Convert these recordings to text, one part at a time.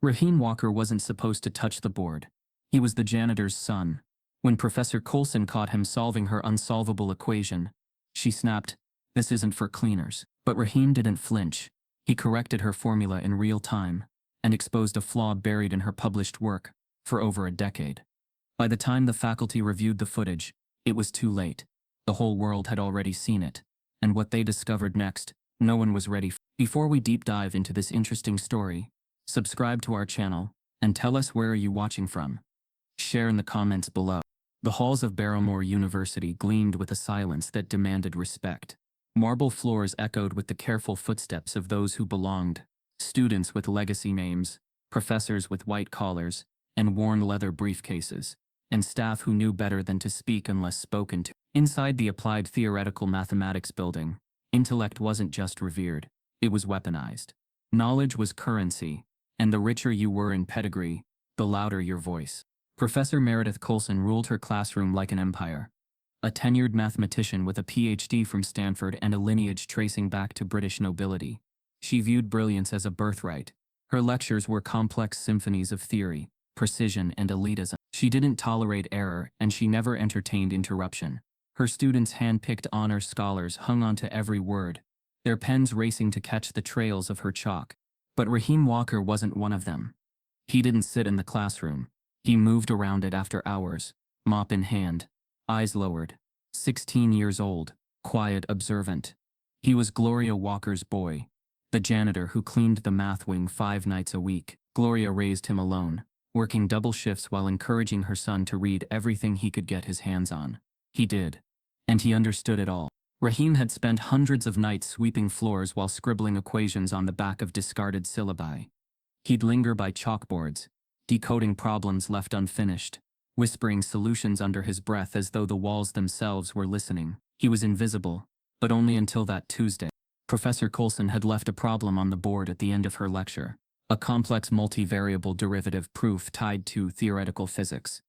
Raheem Walker wasn't supposed to touch the board. He was the janitor's son. When Professor Coulson caught him solving her unsolvable equation, she snapped, "This isn't for cleaners." But Raheem didn't flinch. He corrected her formula in real time and exposed a flaw buried in her published work for over a decade. By the time the faculty reviewed the footage, it was too late. The whole world had already seen it, and what they discovered next, no one was ready for. Before we deep dive into this interesting story, subscribe to our channel and tell us where are you watching from. Share in the comments below. The halls of Barrymore University gleamed with a silence that demanded respect. Marble floors echoed with the careful footsteps of those who belonged, students with legacy names, professors with white collars and worn leather briefcases, and staff who knew better than to speak unless spoken to. Inside the Applied Theoretical Mathematics building, intellect wasn't just revered, it was weaponized. Knowledge was currency, and the richer you were in pedigree, the louder your voice. Professor Meredith Coulson ruled her classroom like an empire. A tenured mathematician with a PhD from Stanford and a lineage tracing back to British nobility, she viewed brilliance as a birthright. Her lectures were complex symphonies of theory, precision, and elitism. She didn't tolerate error, and she never entertained interruption. Her students' hand-picked honor scholars hung onto every word, their pens racing to catch the trails of her chalk. But Raheem Walker wasn't one of them. He didn't sit in the classroom. He moved around it after hours, mop in hand, eyes lowered. 16 years old, quiet, observant. He was Gloria Walker's boy, the janitor who cleaned the math wing 5 nights a week. Gloria raised him alone, working double shifts while encouraging her son to read everything he could get his hands on. He did. And he understood it all. Raheem had spent hundreds of nights sweeping floors while scribbling equations on the back of discarded syllabi. He'd linger by chalkboards, decoding problems left unfinished, whispering solutions under his breath as though the walls themselves were listening. He was invisible, but only until that Tuesday. Professor Coulson had left a problem on the board at the end of her lecture, a complex multivariable derivative proof tied to theoretical physics.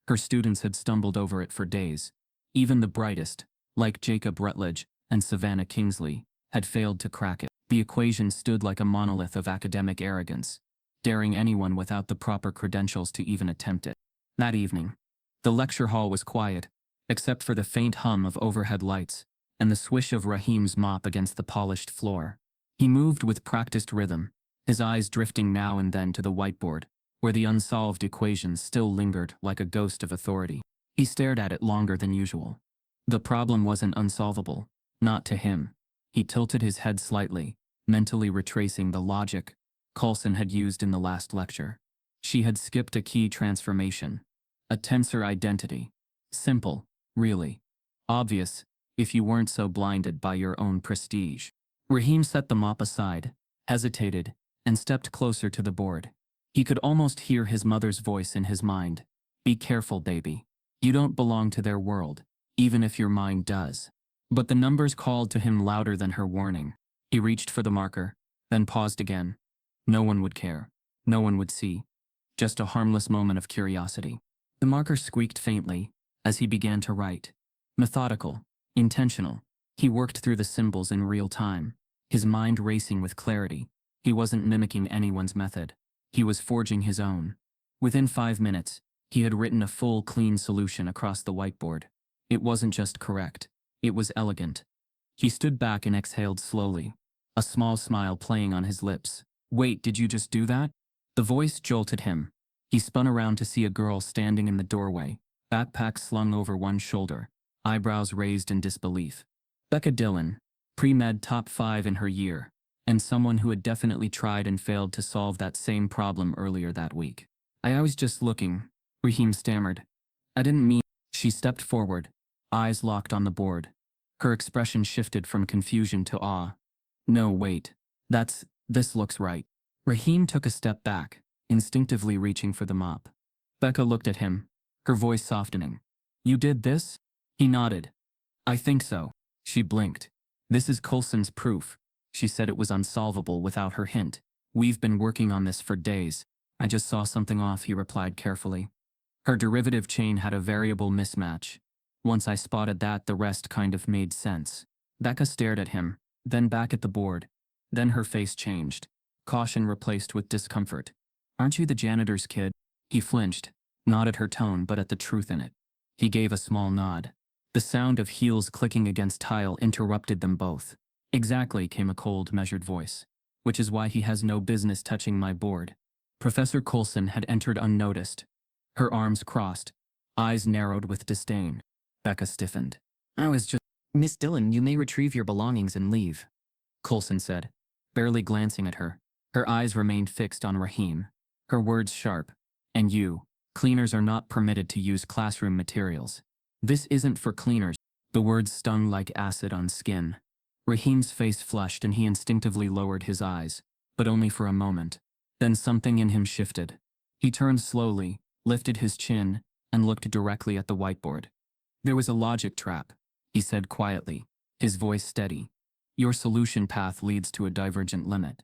Her students had stumbled over it for days. Even the brightest, like Jacob Rutledge and Savannah Kingsley, had failed to crack it. The equation stood like a monolith of academic arrogance, daring anyone without the proper credentials to even attempt it. That evening, the lecture hall was quiet, except for the faint hum of overhead lights and the swish of Raheem's mop against the polished floor. He moved with practiced rhythm, his eyes drifting now and then to the whiteboard, where the unsolved equations still lingered like a ghost of authority. He stared at it longer than usual. The problem wasn't unsolvable, not to him. He tilted his head slightly, mentally retracing the logic Coulson had used in the last lecture. She had skipped a key transformation, a tensor identity. Simple, really. Obvious, if you weren't so blinded by your own prestige. Raheem set the mop aside, hesitated, and stepped closer to the board. He could almost hear his mother's voice in his mind. "Be careful, baby. You don't belong to their world, even if your mind does." But the numbers called to him louder than her warning. He reached for the marker, then paused again. No one would care. No one would see. Just a harmless moment of curiosity. The marker squeaked faintly as he began to write. Methodical, intentional. He worked through the symbols in real time, his mind racing with clarity. He wasn't mimicking anyone's method. He was forging his own. Within 5 minutes, he had written a full, clean solution across the whiteboard. It wasn't just correct. It was elegant. He stood back and exhaled slowly, a small smile playing on his lips. "Wait, did you just do that?" The voice jolted him. He spun around to see a girl standing in the doorway, backpack slung over one shoulder, eyebrows raised in disbelief. Becca Dillon, pre-med top 5 in her year, and someone who had definitely tried and failed to solve that same problem earlier that week. I was just looking," Raheem stammered. "I didn't mean..." She stepped forward, eyes locked on the board. Her expression shifted from confusion to awe. "No, wait. This looks right." Raheem took a step back, instinctively reaching for the mop. Becca looked at him, her voice softening. "You did this?" He nodded. "I think so." She blinked. "This is Coulson's proof." She said it was unsolvable without her hint. "We've been working on this for days." "I just saw something off," he replied carefully. Her derivative chain had a variable mismatch. Once I spotted that, the rest kind of made sense. Becca stared at him, then back at the board. Then her face changed, caution replaced with discomfort. Aren't you the janitor's kid? He flinched, not at her tone but at the truth in it. He gave a small nod. The sound of heels clicking against tile interrupted them both. Exactly, came a cold, measured voice. Which is why he has no business touching my board. Professor Coulson had entered unnoticed. Her arms crossed, eyes narrowed with disdain. Becca stiffened. I was just… Miss Dillon, you may retrieve your belongings and leave, Coulson said, barely glancing at her. Her eyes remained fixed on Raheem, her words sharp. And you, cleaners are not permitted to use classroom materials. This isn't for cleaners. The words stung like acid on skin. Raheem's face flushed and he instinctively lowered his eyes, but only for a moment. Then something in him shifted. He turned slowly, lifted his chin, and looked directly at the whiteboard. There was a logic trap, he said quietly, his voice steady. Your solution path leads to a divergent limit.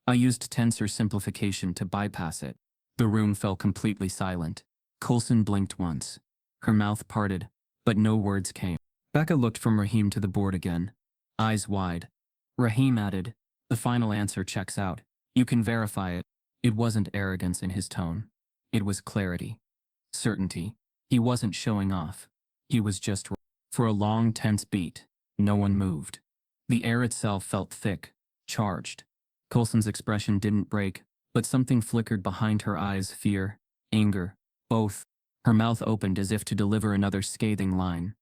I used tensor simplification to bypass it. The room fell completely silent. Coulson blinked once. Her mouth parted, but no words came. Becca looked from Raheem to the board again, eyes wide. Raheem added, the final answer checks out. You can verify it. It wasn't arrogance in his tone. It was clarity. Certainty. He wasn't showing off. He was just… For a long, tense beat, no one moved. The air itself felt thick, charged. Coulson's expression didn't break, but something flickered behind her eyes, fear, anger, both. Her mouth opened as if to deliver another scathing line.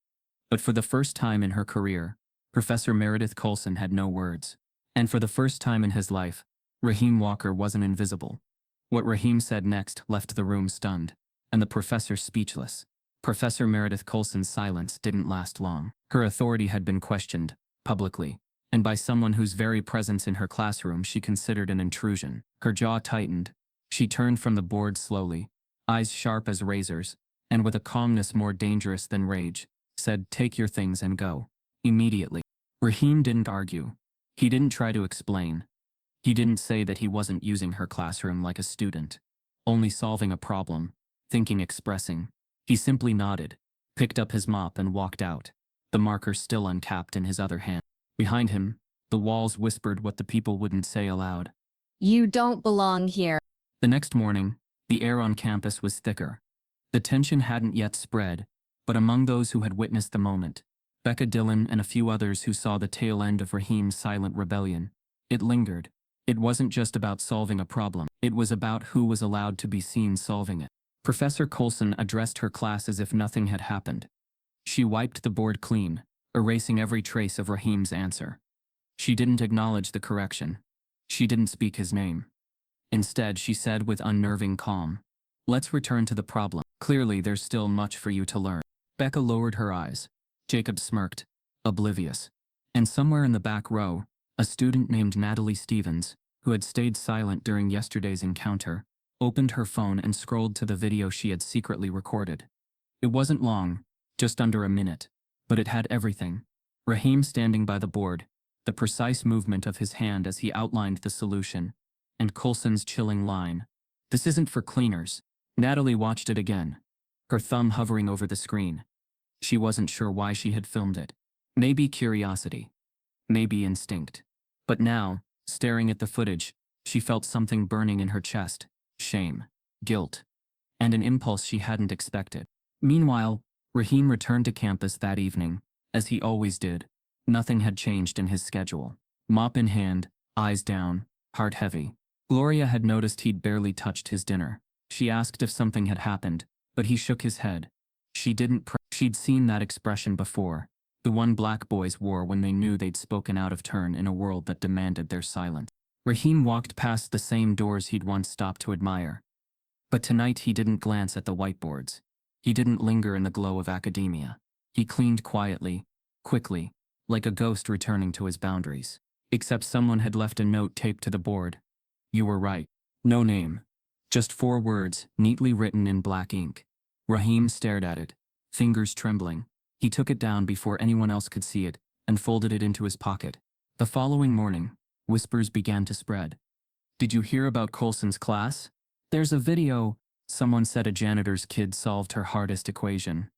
But for the first time in her career, Professor Meredith Coulson had no words. And for the first time in his life, Raheem Walker wasn't invisible. What Raheem said next left the room stunned, and the professor speechless. Professor Meredith Coulson's silence didn't last long. Her authority had been questioned, publicly, and by someone whose very presence in her classroom she considered an intrusion. Her jaw tightened. She turned from the board slowly, eyes sharp as razors, and with a calmness more dangerous than rage, said, take your things and go. Immediately. Raheem didn't argue. He didn't try to explain. He didn't say that he wasn't using her classroom like a student, only solving a problem, thinking, expressing. He simply nodded, picked up his mop and walked out, the marker still uncapped in his other hand. Behind him, the walls whispered what the people wouldn't say aloud. You don't belong here. The next morning, the air on campus was thicker. The tension hadn't yet spread, but among those who had witnessed the moment, Becca Dillon and a few others who saw the tail end of Raheem's silent rebellion, it lingered. It wasn't just about solving a problem. It was about who was allowed to be seen solving it. Professor Coulson addressed her class as if nothing had happened. She wiped the board clean, erasing every trace of Raheem's answer. She didn't acknowledge the correction. She didn't speak his name. Instead, she said with unnerving calm, let's return to the problem. Clearly, there's still much for you to learn. Becca lowered her eyes. Jacob smirked, oblivious. And somewhere in the back row, a student named Natalie Stevens, who had stayed silent during yesterday's encounter, opened her phone and scrolled to the video she had secretly recorded. It wasn't long, just under a minute, but it had everything. Raheem standing by the board, the precise movement of his hand as he outlined the solution, and Coulson's chilling line, this isn't for cleaners. Natalie watched it again, her thumb hovering over the screen. She wasn't sure why she had filmed it. Maybe curiosity. Maybe instinct. But now, staring at the footage, she felt something burning in her chest. Shame, guilt, and an impulse she hadn't expected. Meanwhile, Raheem returned to campus that evening, as he always did. Nothing had changed in his schedule. Mop in hand, eyes down, heart heavy. Gloria had noticed he'd barely touched his dinner. She asked if something had happened, but he shook his head. She'd seen that expression before, the one black boys wore when they knew they'd spoken out of turn in a world that demanded their silence. Raheem walked past the same doors he'd once stopped to admire. But tonight he didn't glance at the whiteboards. He didn't linger in the glow of academia. He cleaned quietly, quickly, like a ghost returning to his boundaries. Except someone had left a note taped to the board. You were right. No name. Just 4 words, neatly written in black ink. Raheem stared at it, fingers trembling. He took it down before anyone else could see it, and folded it into his pocket. The following morning, whispers began to spread. Did you hear about Coulson's class? There's a video. Someone said a janitor's kid solved her hardest equation.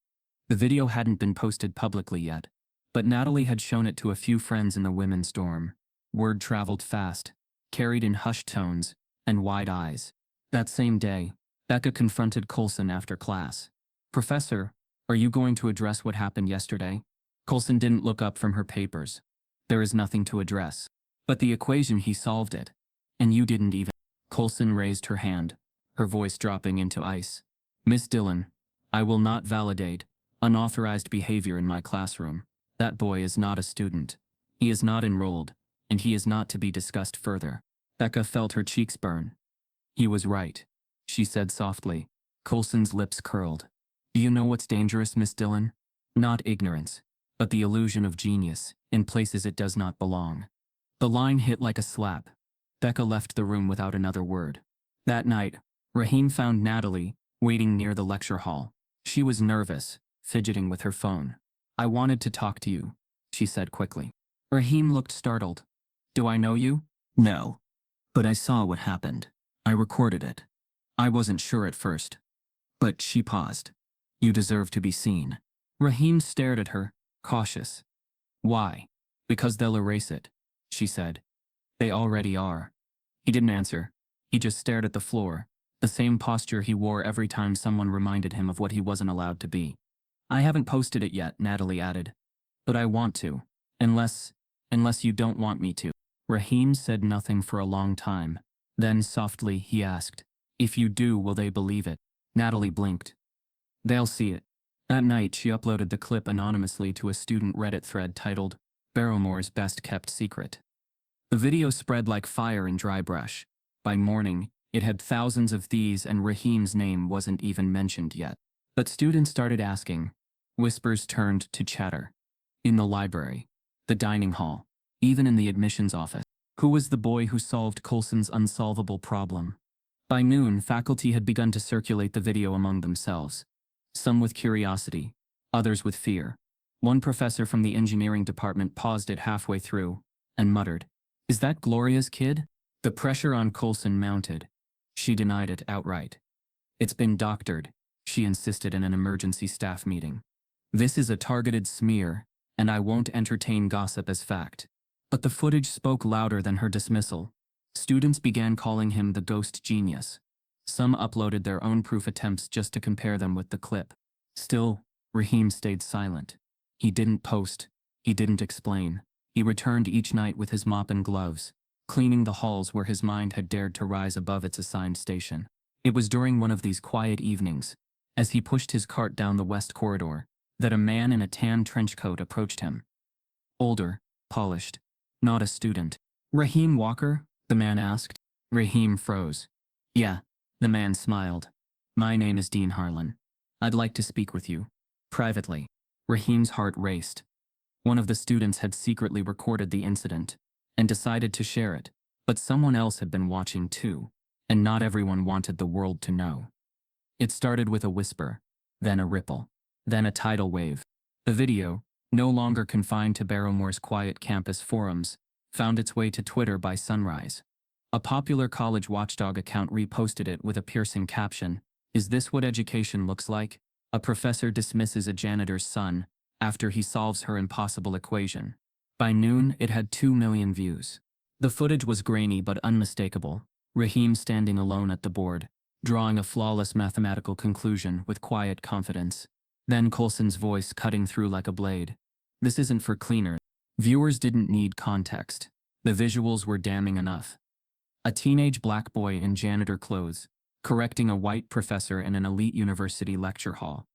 The video hadn't been posted publicly yet, but Natalie had shown it to a few friends in the women's dorm. Word traveled fast, carried in hushed tones and wide eyes. That same day, Becca confronted Coulson after class. "Professor, are you going to address what happened yesterday?" Coulson didn't look up from her papers. "There is nothing to address. But the equation, he solved it. And you didn't even." Coulson raised her hand, her voice dropping into ice. "Miss Dillon, I will not validate unauthorized behavior in my classroom. That boy is not a student. He is not enrolled, and he is not to be discussed further." Becca felt her cheeks burn. "He was right," she said softly. Coulson's lips curled. "Do you know what's dangerous, Miss Dillon? Not ignorance, but the illusion of genius in places it does not belong." The line hit like a slap. Becca left the room without another word. That night, Raheem found Natalie waiting near the lecture hall. She was nervous, fidgeting with her phone. "I wanted to talk to you," she said quickly. Raheem looked startled. "Do I know you?" "No. But I saw what happened. I recorded it. I wasn't sure at first." But she paused. "You deserve to be seen." Raheem stared at her, cautious. "Why?" "Because they'll erase it," she said. "They already are." He didn't answer. He just stared at the floor, the same posture he wore every time someone reminded him of what he wasn't allowed to be. "I haven't posted it yet," Natalie added. "But I want to. Unless you don't want me to." Raheem said nothing for a long time. Then softly he asked, "If you do, will they believe it?" Natalie blinked. "They'll see it." That night she uploaded the clip anonymously to a student Reddit thread titled, "Barrymore's Best Kept Secret." The video spread like fire in dry brush. By morning, it had thousands of these and Raheem's name wasn't even mentioned yet. But students started asking. Whispers turned to chatter. In the library, the dining hall, even in the admissions office. Who was the boy who solved Coulson's unsolvable problem? By noon, faculty had begun to circulate the video among themselves. Some with curiosity, others with fear. One professor from the engineering department paused it halfway through and muttered, "Is that Gloria's kid?" The pressure on Coulson mounted. She denied it outright. "It's been doctored," she insisted in an emergency staff meeting. "This is a targeted smear, and I won't entertain gossip as fact." But the footage spoke louder than her dismissal. Students began calling him the ghost genius. Some uploaded their own proof attempts just to compare them with the clip. Still, Raheem stayed silent. He didn't post. He didn't explain. He returned each night with his mop and gloves, cleaning the halls where his mind had dared to rise above its assigned station. It was during one of these quiet evenings, as he pushed his cart down the west corridor, that a man in a tan trench coat approached him. Older, polished, not a student. "Raheem Walker?" the man asked. Raheem froze. "Yeah," the man smiled. "My name is Dean Harlan. I'd like to speak with you. Privately." Raheem's heart raced. One of the students had secretly recorded the incident and decided to share it, but someone else had been watching too, and not everyone wanted the world to know. It started with a whisper, then a ripple, then a tidal wave. The video, no longer confined to Barrymore's quiet campus forums, found its way to Twitter by sunrise. A popular college watchdog account reposted it with a piercing caption, "Is this what education looks like? A professor dismisses a janitor's son after he solves her impossible equation." By noon, it had 2 million views. The footage was grainy but unmistakable. Raheem standing alone at the board, drawing a flawless mathematical conclusion with quiet confidence. Then Coulson's voice cutting through like a blade. "This isn't for cleaners." Viewers didn't need context. The visuals were damning enough. A teenage black boy in janitor clothes, correcting a white professor in an elite university lecture hall,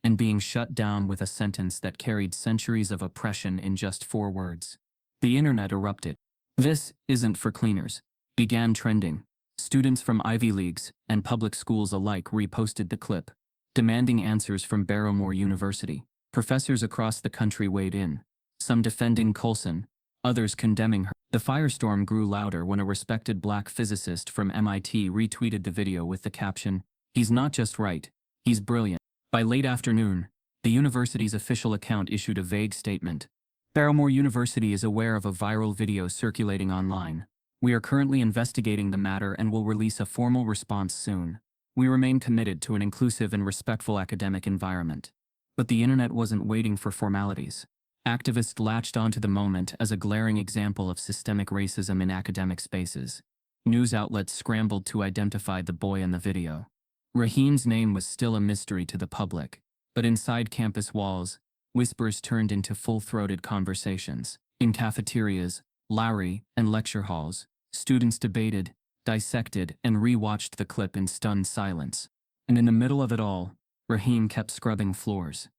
and being shut down with a sentence that carried centuries of oppression in just 4 words. The internet erupted. "This isn't for cleaners" began trending. Students from Ivy Leagues and public schools alike reposted the clip, demanding answers from Barrymore University. Professors across the country weighed in, some defending Coulson, others condemning her. The firestorm grew louder when a respected black physicist from MIT retweeted the video with the caption, "He's not just right, he's brilliant." By late afternoon, the university's official account issued a vague statement. "Barrymore University is aware of a viral video circulating online. We are currently investigating the matter and will release a formal response soon. We remain committed to an inclusive and respectful academic environment." But the internet wasn't waiting for formalities. Activists latched onto the moment as a glaring example of systemic racism in academic spaces. News outlets scrambled to identify the boy in the video. Raheem's name was still a mystery to the public, but inside campus walls, whispers turned into full-throated conversations. In cafeterias, Lowry, and lecture halls, students debated, dissected, and re-watched the clip in stunned silence. And in the middle of it all, Raheem kept scrubbing floors.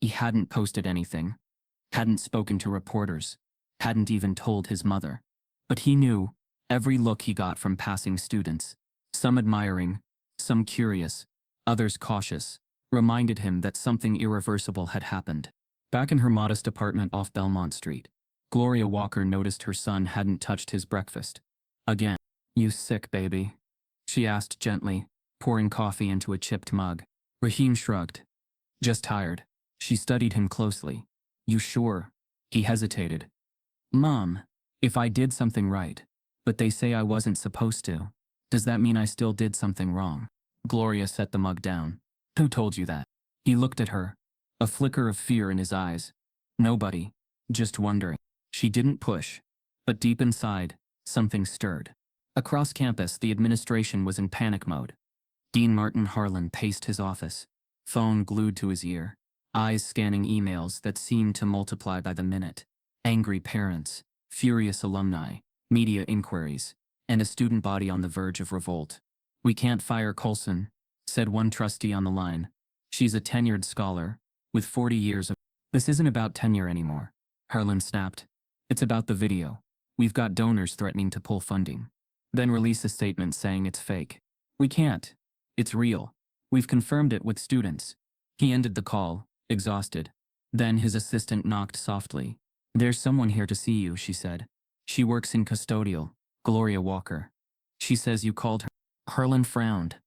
He hadn't posted anything, hadn't spoken to reporters, hadn't even told his mother. But he knew, every look he got from passing students, some admiring, some curious, others cautious, reminded him that something irreversible had happened. Back in her modest apartment off Belmont Street, Gloria Walker noticed her son hadn't touched his breakfast. Again. "You sick, baby?" she asked gently, pouring coffee into a chipped mug. Raheem shrugged. "Just tired." She studied him closely. "You sure?" He hesitated. "Mom, if I did something right, but they say I wasn't supposed to, does that mean I still did something wrong?" Gloria set the mug down. "Who told you that?" He looked at her, a flicker of fear in his eyes. "Nobody, just wondering." She didn't push, but deep inside, something stirred. Across campus, the administration was in panic mode. Dean Martin Harlan paced his office, phone glued to his ear, eyes scanning emails that seemed to multiply by the minute. Angry parents, furious alumni, media inquiries, and a student body on the verge of revolt. "We can't fire Coulson," said one trustee on the line. "She's a tenured scholar, with 40 years of—" "This isn't about tenure anymore," Harlan snapped. "It's about the video. We've got donors threatening to pull funding. Then release a statement saying it's fake. We can't. It's real. We've confirmed it with students." He ended the call, exhausted. Then his assistant knocked softly. "There's someone here to see you," she said. "She works in custodial, Gloria Walker. She says you called her." Harlan frowned.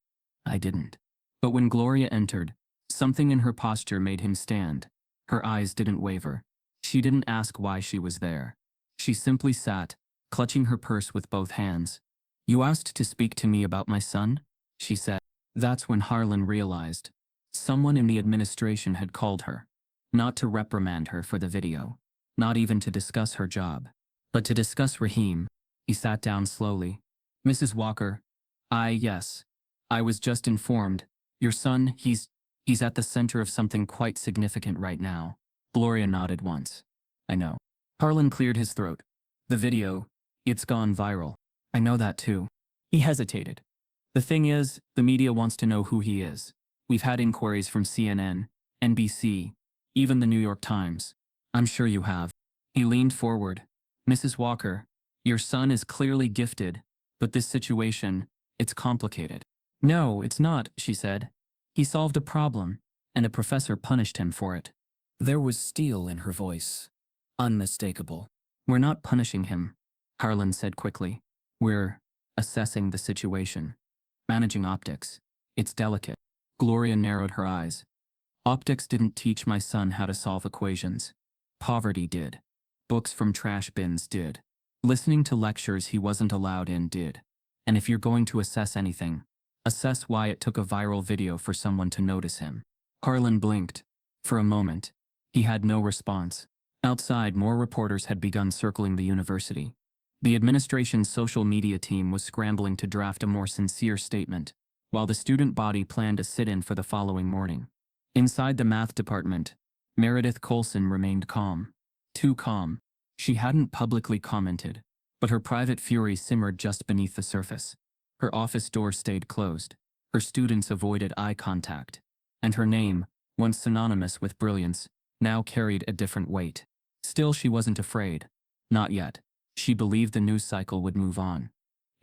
"I didn't." But when Gloria entered, something in her posture made him stand. Her eyes didn't waver. She didn't ask why she was there. She simply sat, clutching her purse with both hands. "You asked to speak to me about my son?" she said. That's when Harlan realized. Someone in the administration had called her. Not to reprimand her for the video. Not even to discuss her job. But to discuss Raheem. He sat down slowly. "Mrs. Walker. Yes. I was just informed. Your son, he's at the center of something quite significant right now." Gloria nodded once. "I know." Harlan cleared his throat. "The video, it's gone viral." "I know that too." He hesitated. "The thing is, the media wants to know who he is. We've had inquiries from CNN, NBC, even the New York Times. I'm sure you have." He leaned forward. "Mrs. Walker, your son is clearly gifted, but this situation, it's complicated." "No, it's not," she said. "He solved a problem, and a professor punished him for it." There was steel in her voice. Unmistakable. "We're not punishing him," Harlan said quickly. "We're assessing the situation. Managing optics. It's delicate." Gloria narrowed her eyes. "Optics didn't teach my son how to solve equations. Poverty did. Books from trash bins did. Listening to lectures he wasn't allowed in did. And if you're going to assess anything, assess why it took a viral video for someone to notice him." Harlan blinked. For a moment, he had no response. Outside, more reporters had begun circling the university. The administration's social media team was scrambling to draft a more sincere statement, while the student body planned a sit-in for the following morning. Inside the math department, Meredith Coulson remained calm. Too calm. She hadn't publicly commented, but her private fury simmered just beneath the surface. Her office door stayed closed. Her students avoided eye contact. And her name, once synonymous with brilliance, now carried a different weight. Still, she wasn't afraid. Not yet. She believed the news cycle would move on.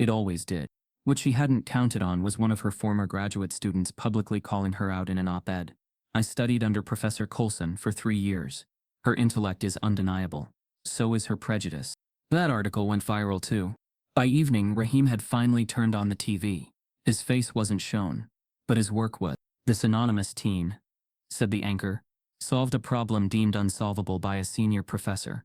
It always did. What she hadn't counted on was one of her former graduate students publicly calling her out in an op-ed. "I studied under Professor Coulson for 3 years. Her intellect is undeniable. So is her prejudice." That article went viral too. By evening, Raheem had finally turned on the TV. His face wasn't shown, but his work was. "This anonymous teen," said the anchor, "solved a problem deemed unsolvable by a senior professor.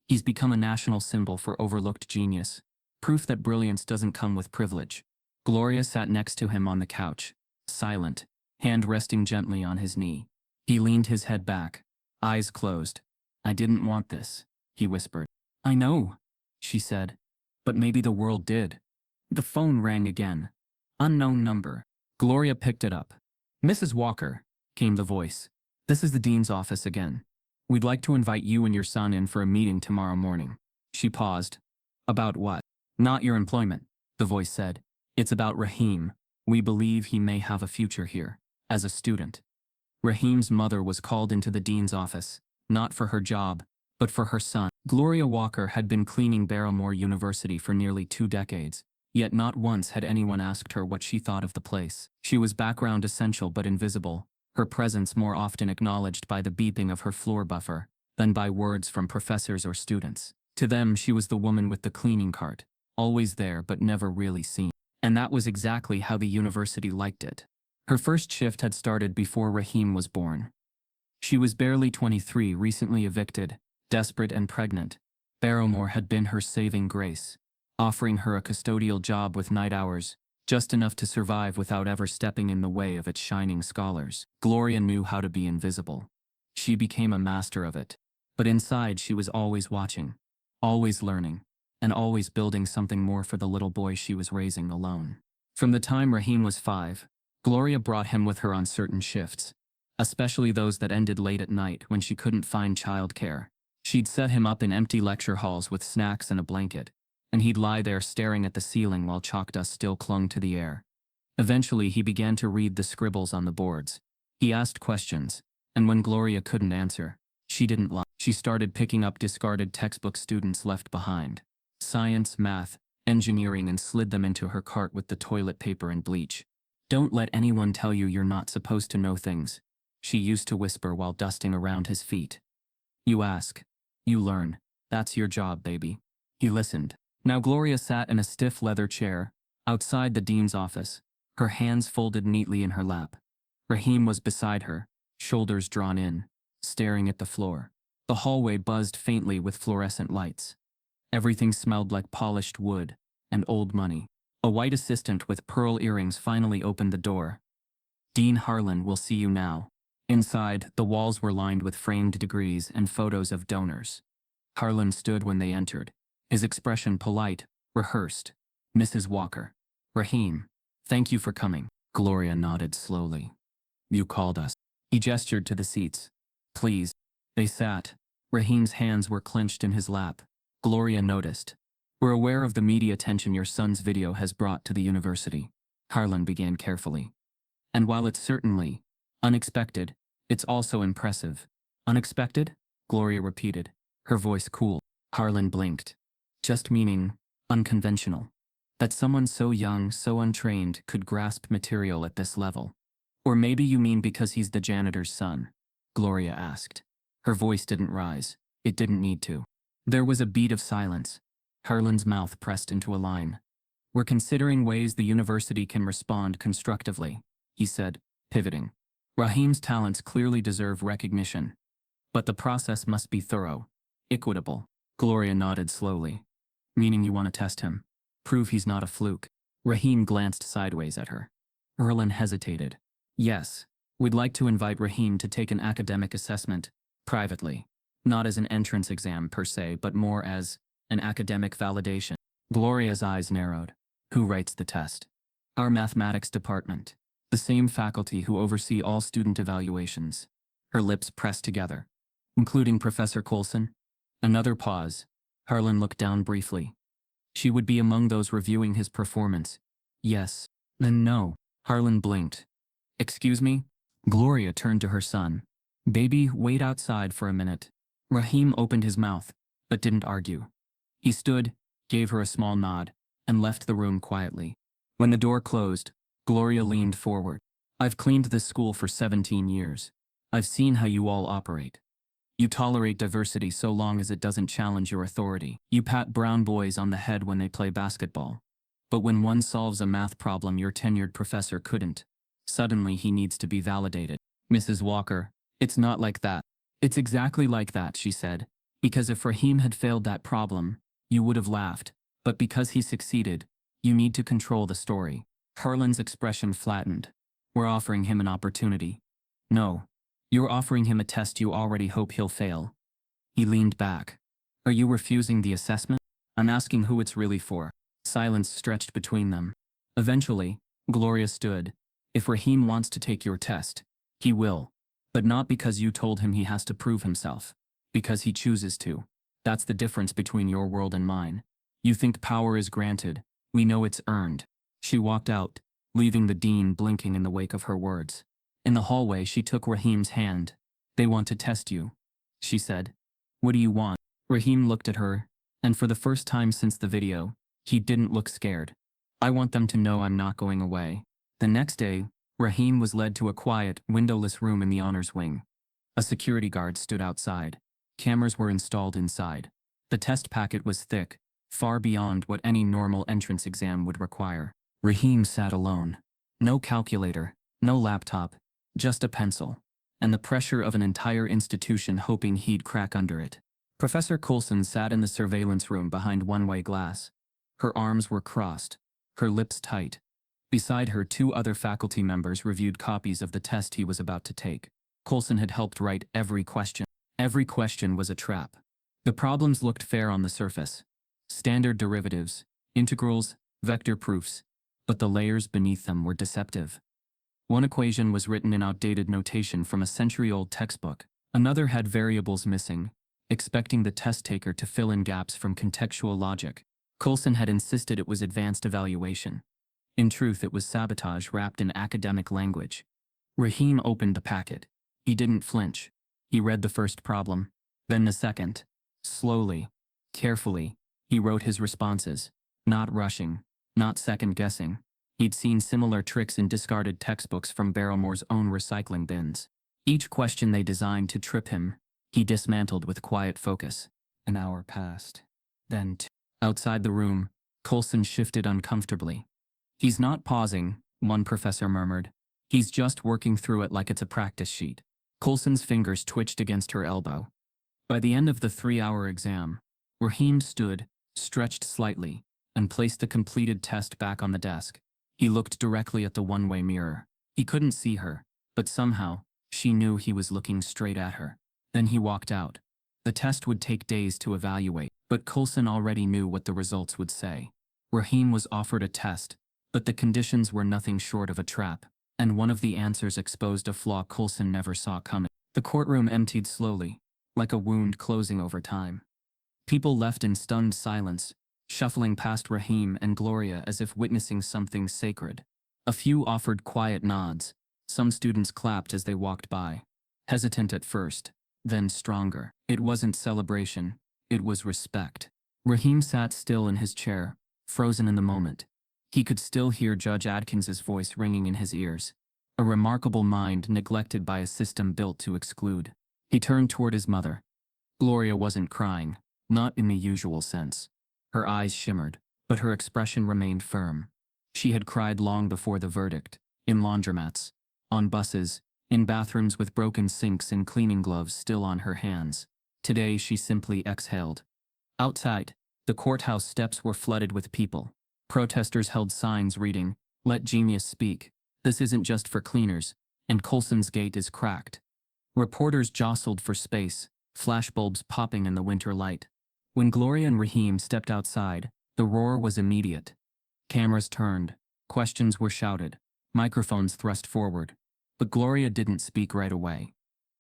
He's become a national symbol for overlooked genius. Proof that brilliance doesn't come with privilege." Gloria sat next to him on the couch, silent, hand resting gently on his knee. He leaned his head back, eyes closed. "I didn't want this," he whispered. "I know," she said. "But maybe the world did." The phone rang again. Unknown number. Gloria picked it up. "Mrs. Walker," came the voice. "This is the dean's office again. We'd like to invite you and your son in for a meeting tomorrow morning." She paused. "About what?" "Not your employment," the voice said. "It's about Raheem. We believe he may have a future here, as a student." Raheem's mother was called into the dean's office, not for her job, but for her son. Gloria Walker had been cleaning Barrymore University for nearly 2 decades, yet not once had anyone asked her what she thought of the place. She was background essential but invisible, her presence more often acknowledged by the beeping of her floor buffer than by words from professors or students. To them, she was the woman with the cleaning cart, always there but never really seen. And that was exactly how the university liked it. Her first shift had started before Raheem was born. She was barely 23, recently evicted, desperate and pregnant. Barrymore had been her saving grace, offering her a custodial job with night hours, just enough to survive without ever stepping in the way of its shining scholars. Gloria knew how to be invisible. She became a master of it. But inside she was always watching, always learning, and always building something more for the little boy she was raising alone. From the time Raheem was 5, Gloria brought him with her on certain shifts, especially those that ended late at night when she couldn't find childcare. She'd set him up in empty lecture halls with snacks and a blanket, and he'd lie there staring at the ceiling while chalk dust still clung to the air. Eventually, he began to read the scribbles on the boards. He asked questions, and when Gloria couldn't answer, she didn't lie. She started picking up discarded textbook students left behind, science, math, engineering, and slid them into her cart with the toilet paper and bleach. "Don't let anyone tell you you're not supposed to know things," she used to whisper while dusting around his feet. "You ask. You learn. That's your job, baby." He listened. Now Gloria sat in a stiff leather chair, outside the dean's office, her hands folded neatly in her lap. Raheem was beside her, shoulders drawn in, staring at the floor. The hallway buzzed faintly with fluorescent lights. Everything smelled like polished wood and old money. A white assistant with pearl earrings finally opened the door. "Dean Harlan will see you now." Inside, the walls were lined with framed degrees and photos of donors. Harlan stood when they entered, his expression polite, rehearsed. "Mrs. Walker. Raheem. Thank you for coming." Gloria nodded slowly. "You called us." He gestured to the seats. "Please." They sat. Raheem's hands were clenched in his lap. Gloria noticed. "We're aware of the media attention your son's video has brought to the university," Harlan began carefully. "And while it's certainly unexpected, it's also impressive." "Unexpected?" Gloria repeated, her voice cool. Harlan blinked. "Just meaning unconventional. That someone so young, so untrained, could grasp material at this level. Or maybe you mean because he's the janitor's son?" Gloria asked. Her voice didn't rise. It didn't need to. There was a beat of silence. Harlan's mouth pressed into a line. "We're considering ways the university can respond constructively," he said, pivoting. "Raheem's talents clearly deserve recognition. But the process must be thorough, equitable." Gloria nodded slowly. "Meaning you want to test him? Prove he's not a fluke?" Raheem glanced sideways at her. Harlan hesitated. "Yes, we'd like to invite Raheem to take an academic assessment, privately. Not as an entrance exam per se, but more as an academic validation." Gloria's eyes narrowed. "Who writes the test?" "Our mathematics department. The same faculty who oversee all student evaluations." Her lips pressed together. "Including Professor Coulson?" Another pause. Harlan looked down briefly. "She would be among those reviewing his performance." "Yes." "Then no." Harlan blinked. "Excuse me?" Gloria turned to her son. "Baby, wait outside for a minute." Raheem opened his mouth, but didn't argue. He stood, gave her a small nod, and left the room quietly. When the door closed, Gloria leaned forward. "I've cleaned this school for 17 years. I've seen how you all operate. You tolerate diversity so long as it doesn't challenge your authority. You pat brown boys on the head when they play basketball. But when one solves a math problem your tenured professor couldn't, suddenly he needs to be validated." "Mrs. Walker, it's not like that." "It's exactly like that," she said. "Because if Raheem had failed that problem, you would have laughed. But because he succeeded, you need to control the story." Harlan's expression flattened. "We're offering him an opportunity." "No. You're offering him a test you already hope he'll fail." He leaned back. "Are you refusing the assessment?" "I'm asking who it's really for." Silence stretched between them. Eventually, Gloria stood. If Raheem wants to take your test, he will. But not because you told him he has to prove himself. Because he chooses to. That's the difference between your world and mine. You think power is granted. We know it's earned. She walked out, leaving the dean blinking in the wake of her words. In the hallway, she took Raheem's hand. They want to test you, she said. What do you want? Raheem looked at her, and for the first time since the video, he didn't look scared. I want them to know I'm not going away. The next day, Raheem was led to a quiet, windowless room in the honors wing. A security guard stood outside. Cameras were installed inside. The test packet was thick, far beyond what any normal entrance exam would require. Raheem sat alone. No calculator, no laptop, just a pencil, and the pressure of an entire institution hoping he'd crack under it. Professor Coulson sat in the surveillance room behind one-way glass. Her arms were crossed, her lips tight. Beside her, 2 other faculty members reviewed copies of the test he was about to take. Coulson had helped write every question. Every question was a trap. The problems looked fair on the surface. Standard derivatives, integrals, vector proofs, but the layers beneath them were deceptive. One equation was written in outdated notation from a century-old textbook. Another had variables missing, expecting the test taker to fill in gaps from contextual logic. Coulson had insisted it was advanced evaluation. In truth, it was sabotage wrapped in academic language. Raheem opened the packet. He didn't flinch. He read the first problem, then the second. Slowly, carefully, he wrote his responses, not rushing, not second-guessing. He'd seen similar tricks in discarded textbooks from Barrymore's own recycling bins. Each question they designed to trip him, he dismantled with quiet focus. An hour passed. Then 2. Outside the room, Coulson shifted uncomfortably. He's not pausing, one professor murmured. He's just working through it like it's a practice sheet. Coulson's fingers twitched against her elbow. By the end of the 3-hour exam, Raheem stood, stretched slightly, and placed the completed test back on the desk. He looked directly at the one-way mirror. He couldn't see her, but somehow, she knew he was looking straight at her. Then he walked out. The test would take days to evaluate, but Coulson already knew what the results would say. Raheem was offered a test, but the conditions were nothing short of a trap, and one of the answers exposed a flaw Coulson never saw coming. The courtroom emptied slowly, like a wound closing over time. People left in stunned silence, shuffling past Raheem and Gloria as if witnessing something sacred. A few offered quiet nods. Some students clapped as they walked by. Hesitant at first, then stronger. It wasn't celebration, it was respect. Raheem sat still in his chair, frozen in the moment. He could still hear Judge Adkins's voice ringing in his ears. A remarkable mind neglected by a system built to exclude. He turned toward his mother. Gloria wasn't crying, not in the usual sense. Her eyes shimmered, but her expression remained firm. She had cried long before the verdict, in laundromats, on buses, in bathrooms with broken sinks and cleaning gloves still on her hands. Today she simply exhaled. Outside, the courthouse steps were flooded with people. Protesters held signs reading, "Let genius speak. This isn't just for cleaners, and Coulson's gate is cracked." Reporters jostled for space, flashbulbs popping in the winter light. When Gloria and Raheem stepped outside, the roar was immediate. Cameras turned, questions were shouted, microphones thrust forward. But Gloria didn't speak right away.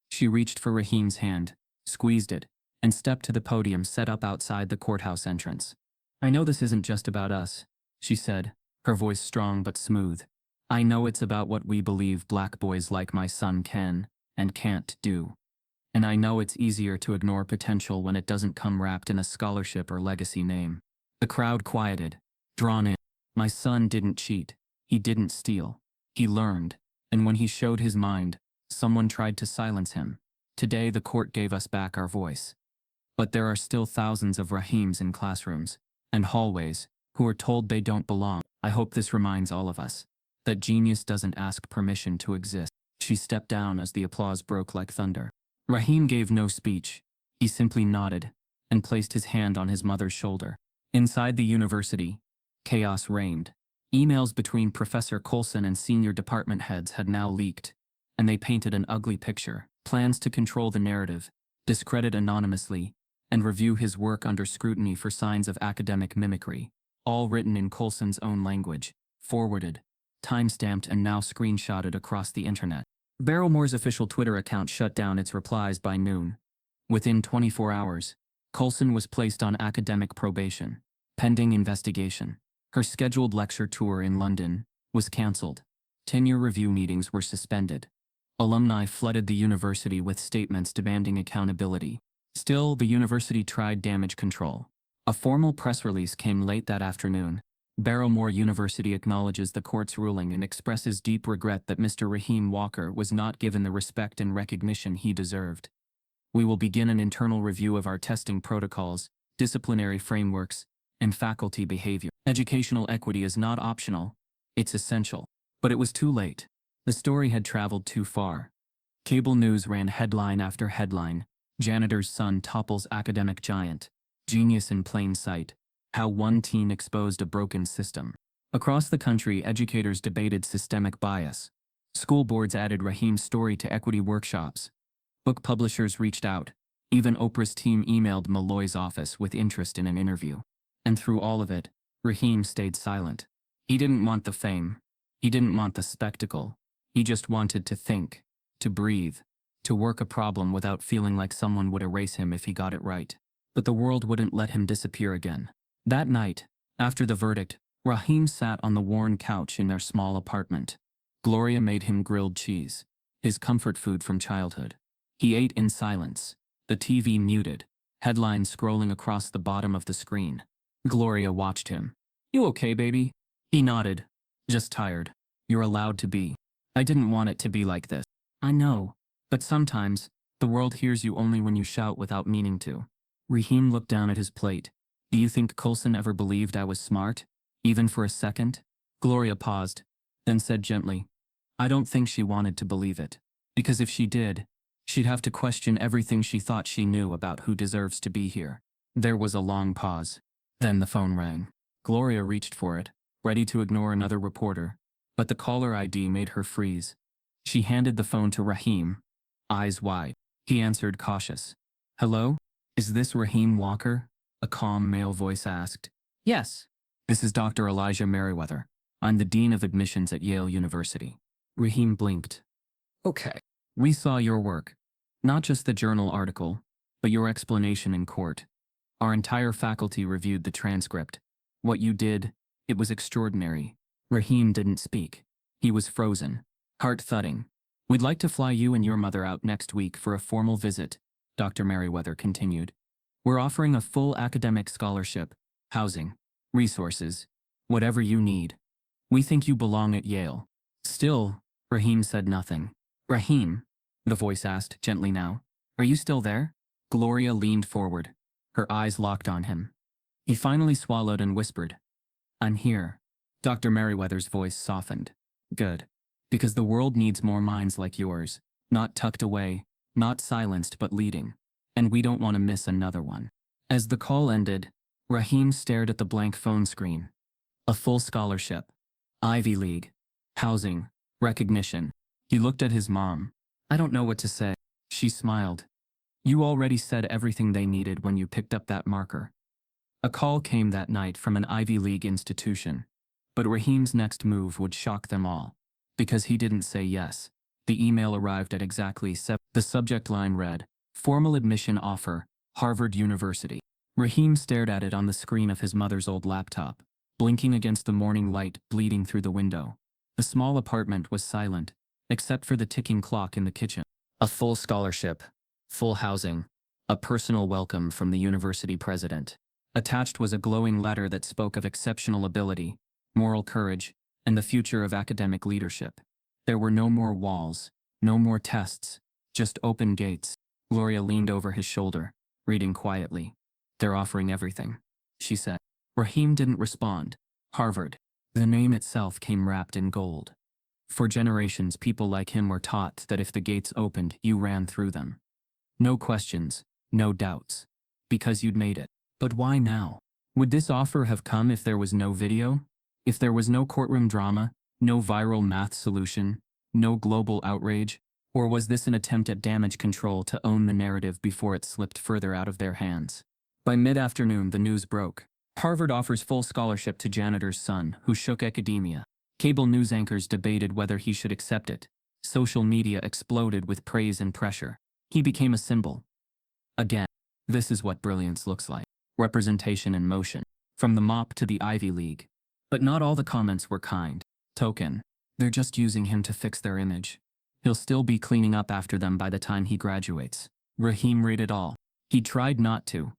She reached for Raheem's hand, squeezed it, and stepped to the podium set up outside the courthouse entrance. "I know this isn't just about us," she said, her voice strong but smooth. "I know it's about what we believe black boys like my son can and can't do. And I know it's easier to ignore potential when it doesn't come wrapped in a scholarship or legacy name." The crowd quieted, drawn in. "My son didn't cheat. He didn't steal. He learned. And when he showed his mind, someone tried to silence him. Today the court gave us back our voice. But there are still thousands of Raheems in classrooms and hallways who are told they don't belong. I hope this reminds all of us that genius doesn't ask permission to exist." She stepped down as the applause broke like thunder. Raheem gave no speech. He simply nodded and placed his hand on his mother's shoulder. Inside the university, chaos reigned. Emails between Professor Coulson and senior department heads had now leaked, and they painted an ugly picture. Plans to control the narrative, discredit anonymously, and review his work under scrutiny for signs of academic mimicry. all written in Coulson's own language, forwarded, time-stamped and now screenshotted across the internet. Barrymore's official Twitter account shut down its replies by noon. Within 24 hours, Coulson was placed on academic probation, pending investigation. Her scheduled lecture tour in London was cancelled. Tenure review meetings were suspended. Alumni flooded the university with statements demanding accountability. Still, the university tried damage control. A formal press release came late that afternoon. Barrymore University acknowledges the court's ruling and expresses deep regret that Mr. Raheem Walker was not given the respect and recognition he deserved. We will begin an internal review of our testing protocols, disciplinary frameworks, and faculty behavior. Educational equity is not optional, it's essential. But it was too late. The story had traveled too far. Cable news ran headline after headline. Janitor's son topples academic giant. Genius in plain sight. How one teen exposed a broken system. Across the country, educators debated systemic bias. School boards added Raheem's story to equity workshops. Book publishers reached out. Even Oprah's team emailed Malloy's office with interest in an interview. And through all of it, Raheem stayed silent. He didn't want the fame. He didn't want the spectacle. He just wanted to think, to breathe, to work a problem without feeling like someone would erase him if he got it right. But the world wouldn't let him disappear again. That night, after the verdict, Raheem sat on the worn couch in their small apartment. Gloria made him grilled cheese, his comfort food from childhood. He ate in silence, the TV muted, headlines scrolling across the bottom of the screen. Gloria watched him. "You okay, baby?" He nodded. "Just tired." "You're allowed to be. I didn't want it to be like this." "I know. But sometimes, the world hears you only when you shout without meaning to." Raheem looked down at his plate. "Do you think Coulson ever believed I was smart? Even for a second?" Gloria paused, then said gently, "I don't think she wanted to believe it. Because if she did, she'd have to question everything she thought she knew about who deserves to be here." There was a long pause. Then the phone rang. Gloria reached for it, ready to ignore another reporter, but the caller ID made her freeze. She handed the phone to Raheem, eyes wide. He answered, cautious. "Hello? Is this Raheem Walker?" A calm male voice asked. "Yes. This is Dr. Elijah Merriweather. I'm the Dean of Admissions at Yale University." Raheem blinked. "Okay. We saw your work. Not just the journal article, but your explanation in court. Our entire faculty reviewed the transcript. What you did, it was extraordinary." Raheem didn't speak. He was frozen, heart thudding. "We'd like to fly you and your mother out next week for a formal visit," Dr. Merriweather continued. "We're offering a full academic scholarship, housing, resources, whatever you need. We think you belong at Yale." Still, Raheem said nothing. "Raheem," the voice asked gently now, "are you still there?" Gloria leaned forward, her eyes locked on him. He finally swallowed and whispered, "I'm here." Dr. Merriweather's voice softened. "Good. Because the world needs more minds like yours, not tucked away, not silenced but leading. And we don't want to miss another one." As the call ended, Raheem stared at the blank phone screen. A full scholarship. Ivy League. Housing. Recognition. He looked at his mom. "I don't know what to say." She smiled. "You already said everything they needed when you picked up that marker." A call came that night from an Ivy League institution. But Raheem's next move would shock them all. Because he didn't say yes. The email arrived at exactly 7. The subject line read, "Formal admission offer, Harvard University." Raheem stared at it on the screen of his mother's old laptop, blinking against the morning light bleeding through the window. The small apartment was silent, except for the ticking clock in the kitchen. A full scholarship, full housing, a personal welcome from the university president. Attached was a glowing letter that spoke of exceptional ability, moral courage, and the future of academic leadership. There were no more walls, no more tests, just open gates. Gloria leaned over his shoulder, reading quietly. "They're offering everything," she said. Raheem didn't respond. Harvard. The name itself came wrapped in gold. For generations, people like him were taught that if the gates opened, you ran through them. No questions, no doubts. Because you'd made it. But why now? Would this offer have come if there was no video? If there was no courtroom drama, no viral math solution, no global outrage? Or was this an attempt at damage control to own the narrative before it slipped further out of their hands? By mid-afternoon, the news broke. Harvard offers full scholarship to janitor's son, who shook academia. Cable news anchors debated whether he should accept it. Social media exploded with praise and pressure. He became a symbol. Again, this is what brilliance looks like. Representation in motion. From the mop to the Ivy League. But not all the comments were kind. Token. They're just using him to fix their image. He'll still be cleaning up after them by the time he graduates. Raheem read it all. He tried not to.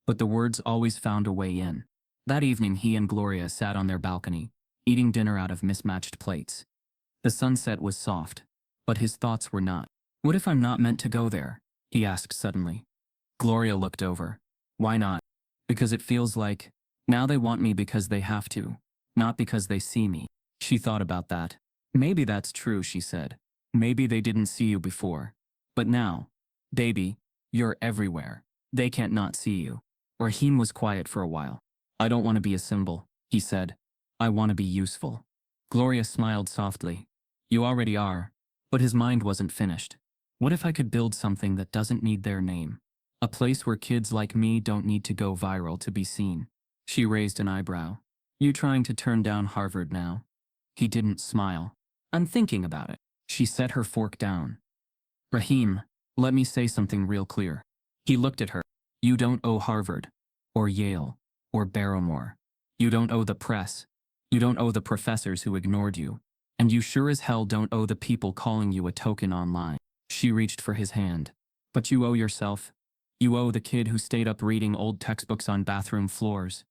But the words always found a way in. That evening he and Gloria sat on their balcony, eating dinner out of mismatched plates. The sunset was soft, but his thoughts were not. What if I'm not meant to go there? He asked suddenly. Gloria looked over. Why not? Because it feels like, now they want me because they have to, not because they see me. She thought about that. Maybe that's true, she said. Maybe they didn't see you before. But now, baby, you're everywhere. They can't not see you. Raheem was quiet for a while. I don't want to be a symbol, he said. I want to be useful. Gloria smiled softly. You already are. But his mind wasn't finished. What if I could build something that doesn't need their name? A place where kids like me don't need to go viral to be seen. She raised an eyebrow. You trying to turn down Harvard now? He didn't smile. I'm thinking about it. She set her fork down. Raheem, let me say something real clear. He looked at her. You don't owe Harvard, or Yale, or Barrymore. You don't owe the press. You don't owe the professors who ignored you. And you sure as hell don't owe the people calling you a token online. She reached for his hand. But you owe yourself. You owe the kid who stayed up reading old textbooks on bathroom floors.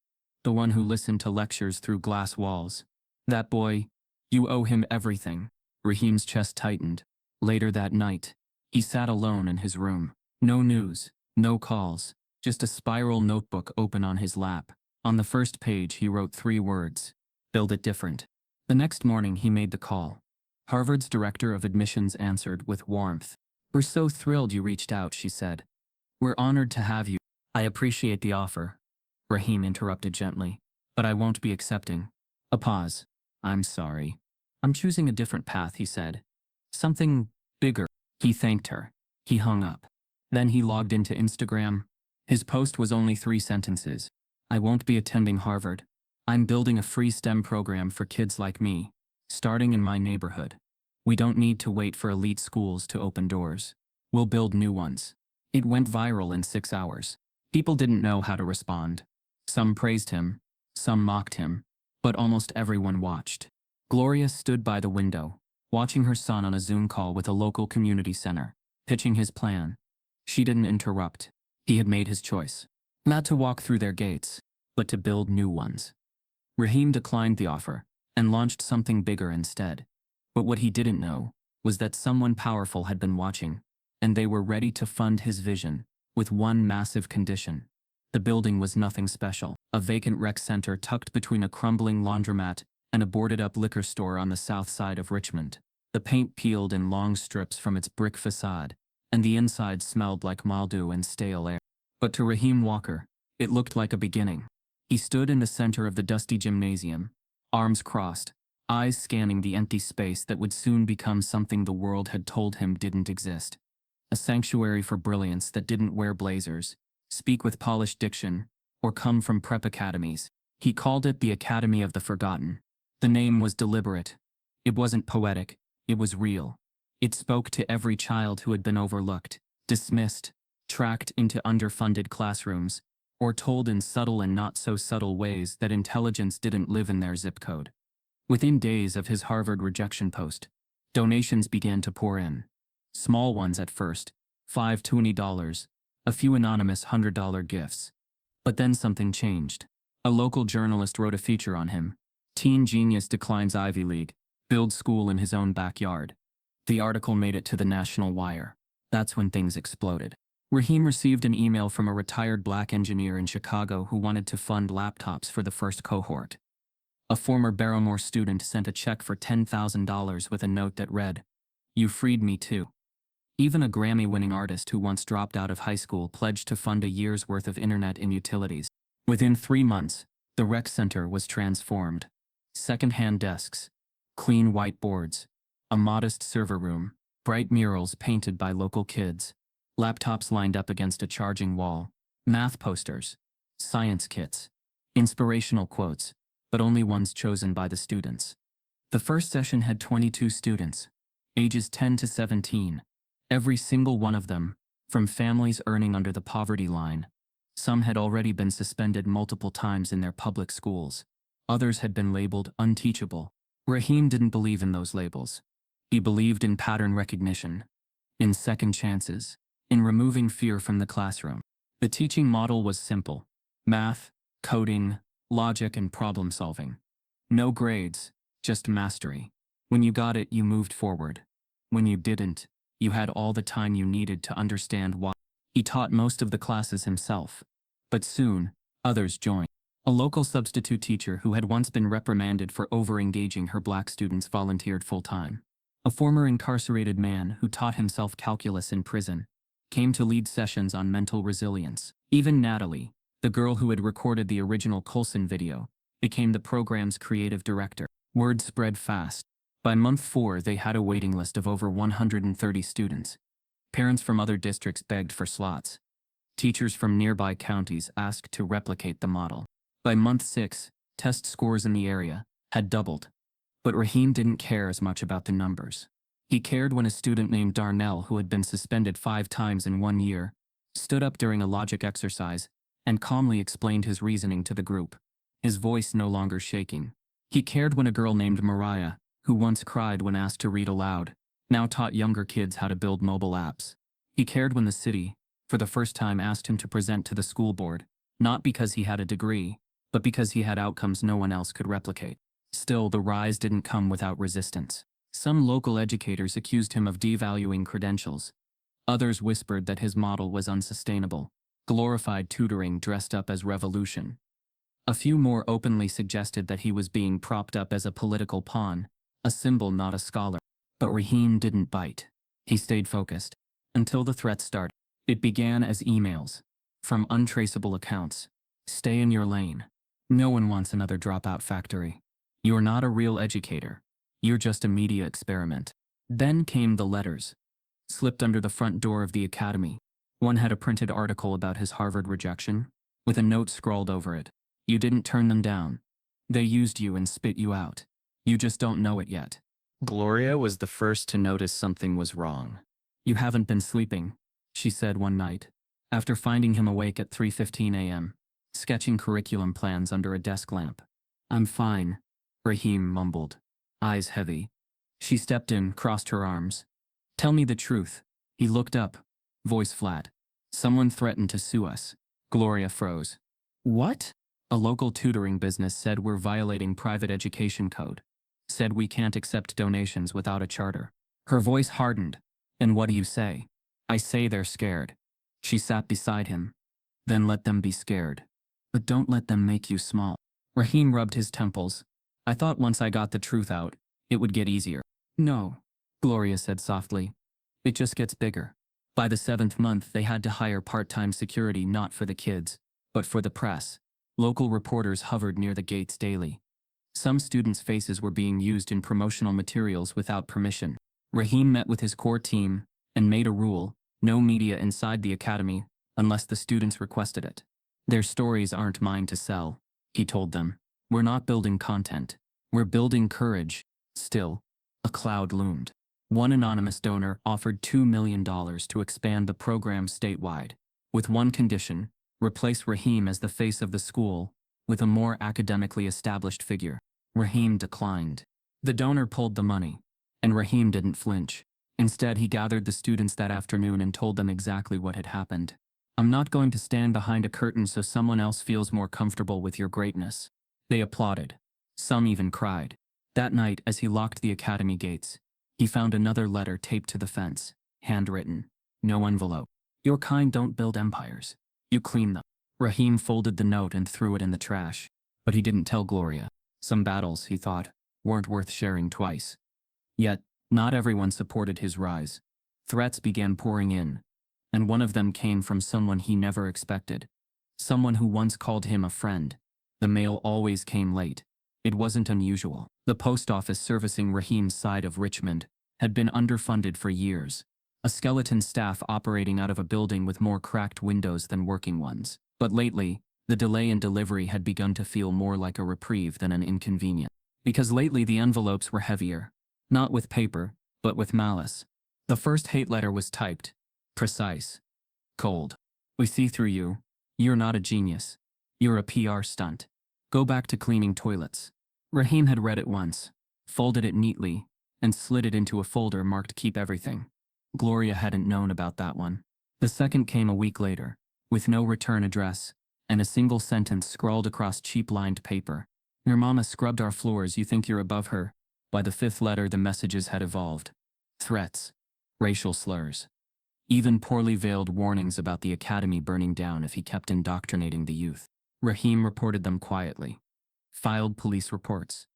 The one who listened to lectures through glass walls. That boy, you owe him everything. Raheem's chest tightened. Later that night, he sat alone in his room. No news, no calls, just a spiral notebook open on his lap. On the first page he wrote 3 words. Build it different. The next morning he made the call. Harvard's director of admissions answered with warmth. We're so thrilled you reached out, she said. We're honored to have you. I appreciate the offer. Raheem interrupted gently. But I won't be accepting. A pause. I'm sorry. I'm choosing a different path, he said. Something bigger. He thanked her. He hung up. Then he logged into Instagram. His post was only 3 sentences. I won't be attending Harvard. I'm building a free STEM program for kids like me, starting in my neighborhood. We don't need to wait for elite schools to open doors. We'll build new ones. It went viral in 6 hours. People didn't know how to respond. Some praised him, some mocked him, but almost everyone watched. Gloria stood by the window, watching her son on a Zoom call with a local community center, pitching his plan. She didn't interrupt. He had made his choice. Not to walk through their gates, but to build new ones. Raheem declined the offer and launched something bigger instead. But what he didn't know was that someone powerful had been watching, and they were ready to fund his vision with one massive condition. The building was nothing special, a vacant rec center tucked between a crumbling laundromat and a boarded-up liquor store on the south side of Richmond. The paint peeled in long strips from its brick facade, and the inside smelled like mildew and stale air. But to Raheem Walker, it looked like a beginning. He stood in the center of the dusty gymnasium, arms crossed, eyes scanning the empty space that would soon become something the world had told him didn't exist. A sanctuary for brilliance that didn't wear blazers, speak with polished diction, or come from prep academies. He called it the Academy of the Forgotten. The name was deliberate. It wasn't poetic, it was real. It spoke to every child who had been overlooked, dismissed, tracked into underfunded classrooms, or told in subtle and not so subtle ways that intelligence didn't live in their zip code. Within days of his Harvard rejection post, donations began to pour in. Small ones at first, $5 to $20, a few anonymous $100 gifts. But then something changed. A local journalist wrote a feature on him. Teen genius declines Ivy League, builds school in his own backyard. The article made it to the National Wire. That's when things exploded. Raheem received an email from a retired black engineer in Chicago who wanted to fund laptops for the first cohort. A former Barrymore student sent a check for $10,000 with a note that read, "You freed me too." Even a Grammy-winning artist who once dropped out of high school pledged to fund a year's worth of internet in utilities. Within 3 months, the rec center was transformed. Second-hand desks, clean whiteboards, a modest server room, bright murals painted by local kids, laptops lined up against a charging wall, math posters, science kits. Inspirational quotes, but only ones chosen by the students. The first session had 22 students, ages 10 to 17. Every single one of them, from families earning under the poverty line. Some had already been suspended multiple times in their public schools. Others had been labeled unteachable. Raheem didn't believe in those labels. He believed in pattern recognition, in second chances, in removing fear from the classroom. The teaching model was simple: math, coding, logic, and problem solving. No grades, just mastery. When you got it, you moved forward. When you didn't, you had all the time you needed to understand why. He taught most of the classes himself. But soon, others joined. A local substitute teacher who had once been reprimanded for over-engaging her black students volunteered full-time. A former incarcerated man who taught himself calculus in prison came to lead sessions on mental resilience. Even Natalie, the girl who had recorded the original Coulson video, became the program's creative director. Word spread fast. By month 4, they had a waiting list of over 130 students. Parents from other districts begged for slots. Teachers from nearby counties asked to replicate the model. By month 6, test scores in the area had doubled. But Raheem didn't care as much about the numbers. He cared when a student named Darnell, who had been suspended 5 times in 1 year, stood up during a logic exercise and calmly explained his reasoning to the group, his voice no longer shaking. He cared when a girl named Mariah, who once cried when asked to read aloud, now taught younger kids how to build mobile apps. He cared when the city, for the first time, asked him to present to the school board, not because he had a degree, but because he had outcomes no one else could replicate. Still, the rise didn't come without resistance. Some local educators accused him of devaluing credentials. Others whispered that his model was unsustainable, glorified tutoring dressed up as revolution. A few more openly suggested that he was being propped up as a political pawn, a symbol, not a scholar. But Raheem didn't bite. He stayed focused. Until the threats started. It began as emails. From untraceable accounts. Stay in your lane. No one wants another dropout factory. You're not a real educator. You're just a media experiment. Then came the letters. Slipped under the front door of the academy. One had a printed article about his Harvard rejection, with a note scrawled over it. You didn't turn them down. They used you and spit you out. You just don't know it yet. Gloria was the first to notice something was wrong. You haven't been sleeping, she said one night, after finding him awake at 3:15 a.m., sketching curriculum plans under a desk lamp. I'm fine, Raheem mumbled, eyes heavy. She stepped in, crossed her arms. Tell me the truth. He looked up, voice flat. Someone threatened to sue us. Gloria froze. What? A local tutoring business said we're violating private education code. Said we can't accept donations without a charter. Her voice hardened. And what do you say? I say they're scared. She sat beside him. Then let them be scared. But don't let them make you small. Raheem rubbed his temples. I thought once I got the truth out, it would get easier. No, Gloria said softly. It just gets bigger. By the 7th month, they had to hire part-time security, not for the kids, but for the press. Local reporters hovered near the gates daily. Some students' faces were being used in promotional materials without permission. Raheem met with his core team and made a rule: no media inside the academy unless the students requested it. Their stories aren't mine to sell, he told them. We're not building content. We're building courage. Still, a cloud loomed. One anonymous donor offered $2 million to expand the program statewide, with one condition: replace Raheem as the face of the school with a more academically established figure. Raheem declined. The donor pulled the money, and Raheem didn't flinch. Instead, he gathered the students that afternoon and told them exactly what had happened. I'm not going to stand behind a curtain so someone else feels more comfortable with your greatness. They applauded. Some even cried. That night, as he locked the academy gates, he found another letter taped to the fence, handwritten. No envelope. Your kind don't build empires. You clean them. Raheem folded the note and threw it in the trash. But he didn't tell Gloria. Some battles, he thought, weren't worth sharing twice. Yet, not everyone supported his rise. Threats began pouring in, and one of them came from someone he never expected. Someone who once called him a friend. The mail always came late. It wasn't unusual. The post office servicing Raheem's side of Richmond had been underfunded for years. A skeleton staff operating out of a building with more cracked windows than working ones. But lately, The delay in delivery had begun to feel more like a reprieve than an inconvenience. Because lately the envelopes were heavier. Not with paper, but with malice. The first hate letter was typed. Precise. Cold. We see through you. You're not a genius. You're a PR stunt. Go back to cleaning toilets. Raheem had read it once, folded it neatly, and slid it into a folder marked Keep Everything. Gloria hadn't known about that one. The second came a week later, with no return address, and a single sentence scrawled across cheap-lined paper. Your mama scrubbed our floors, you think you're above her. By the fifth letter the messages had evolved. Threats. Racial slurs. Even poorly veiled warnings about the academy burning down if he kept indoctrinating the youth. Raheem reported them quietly. Filed police reports.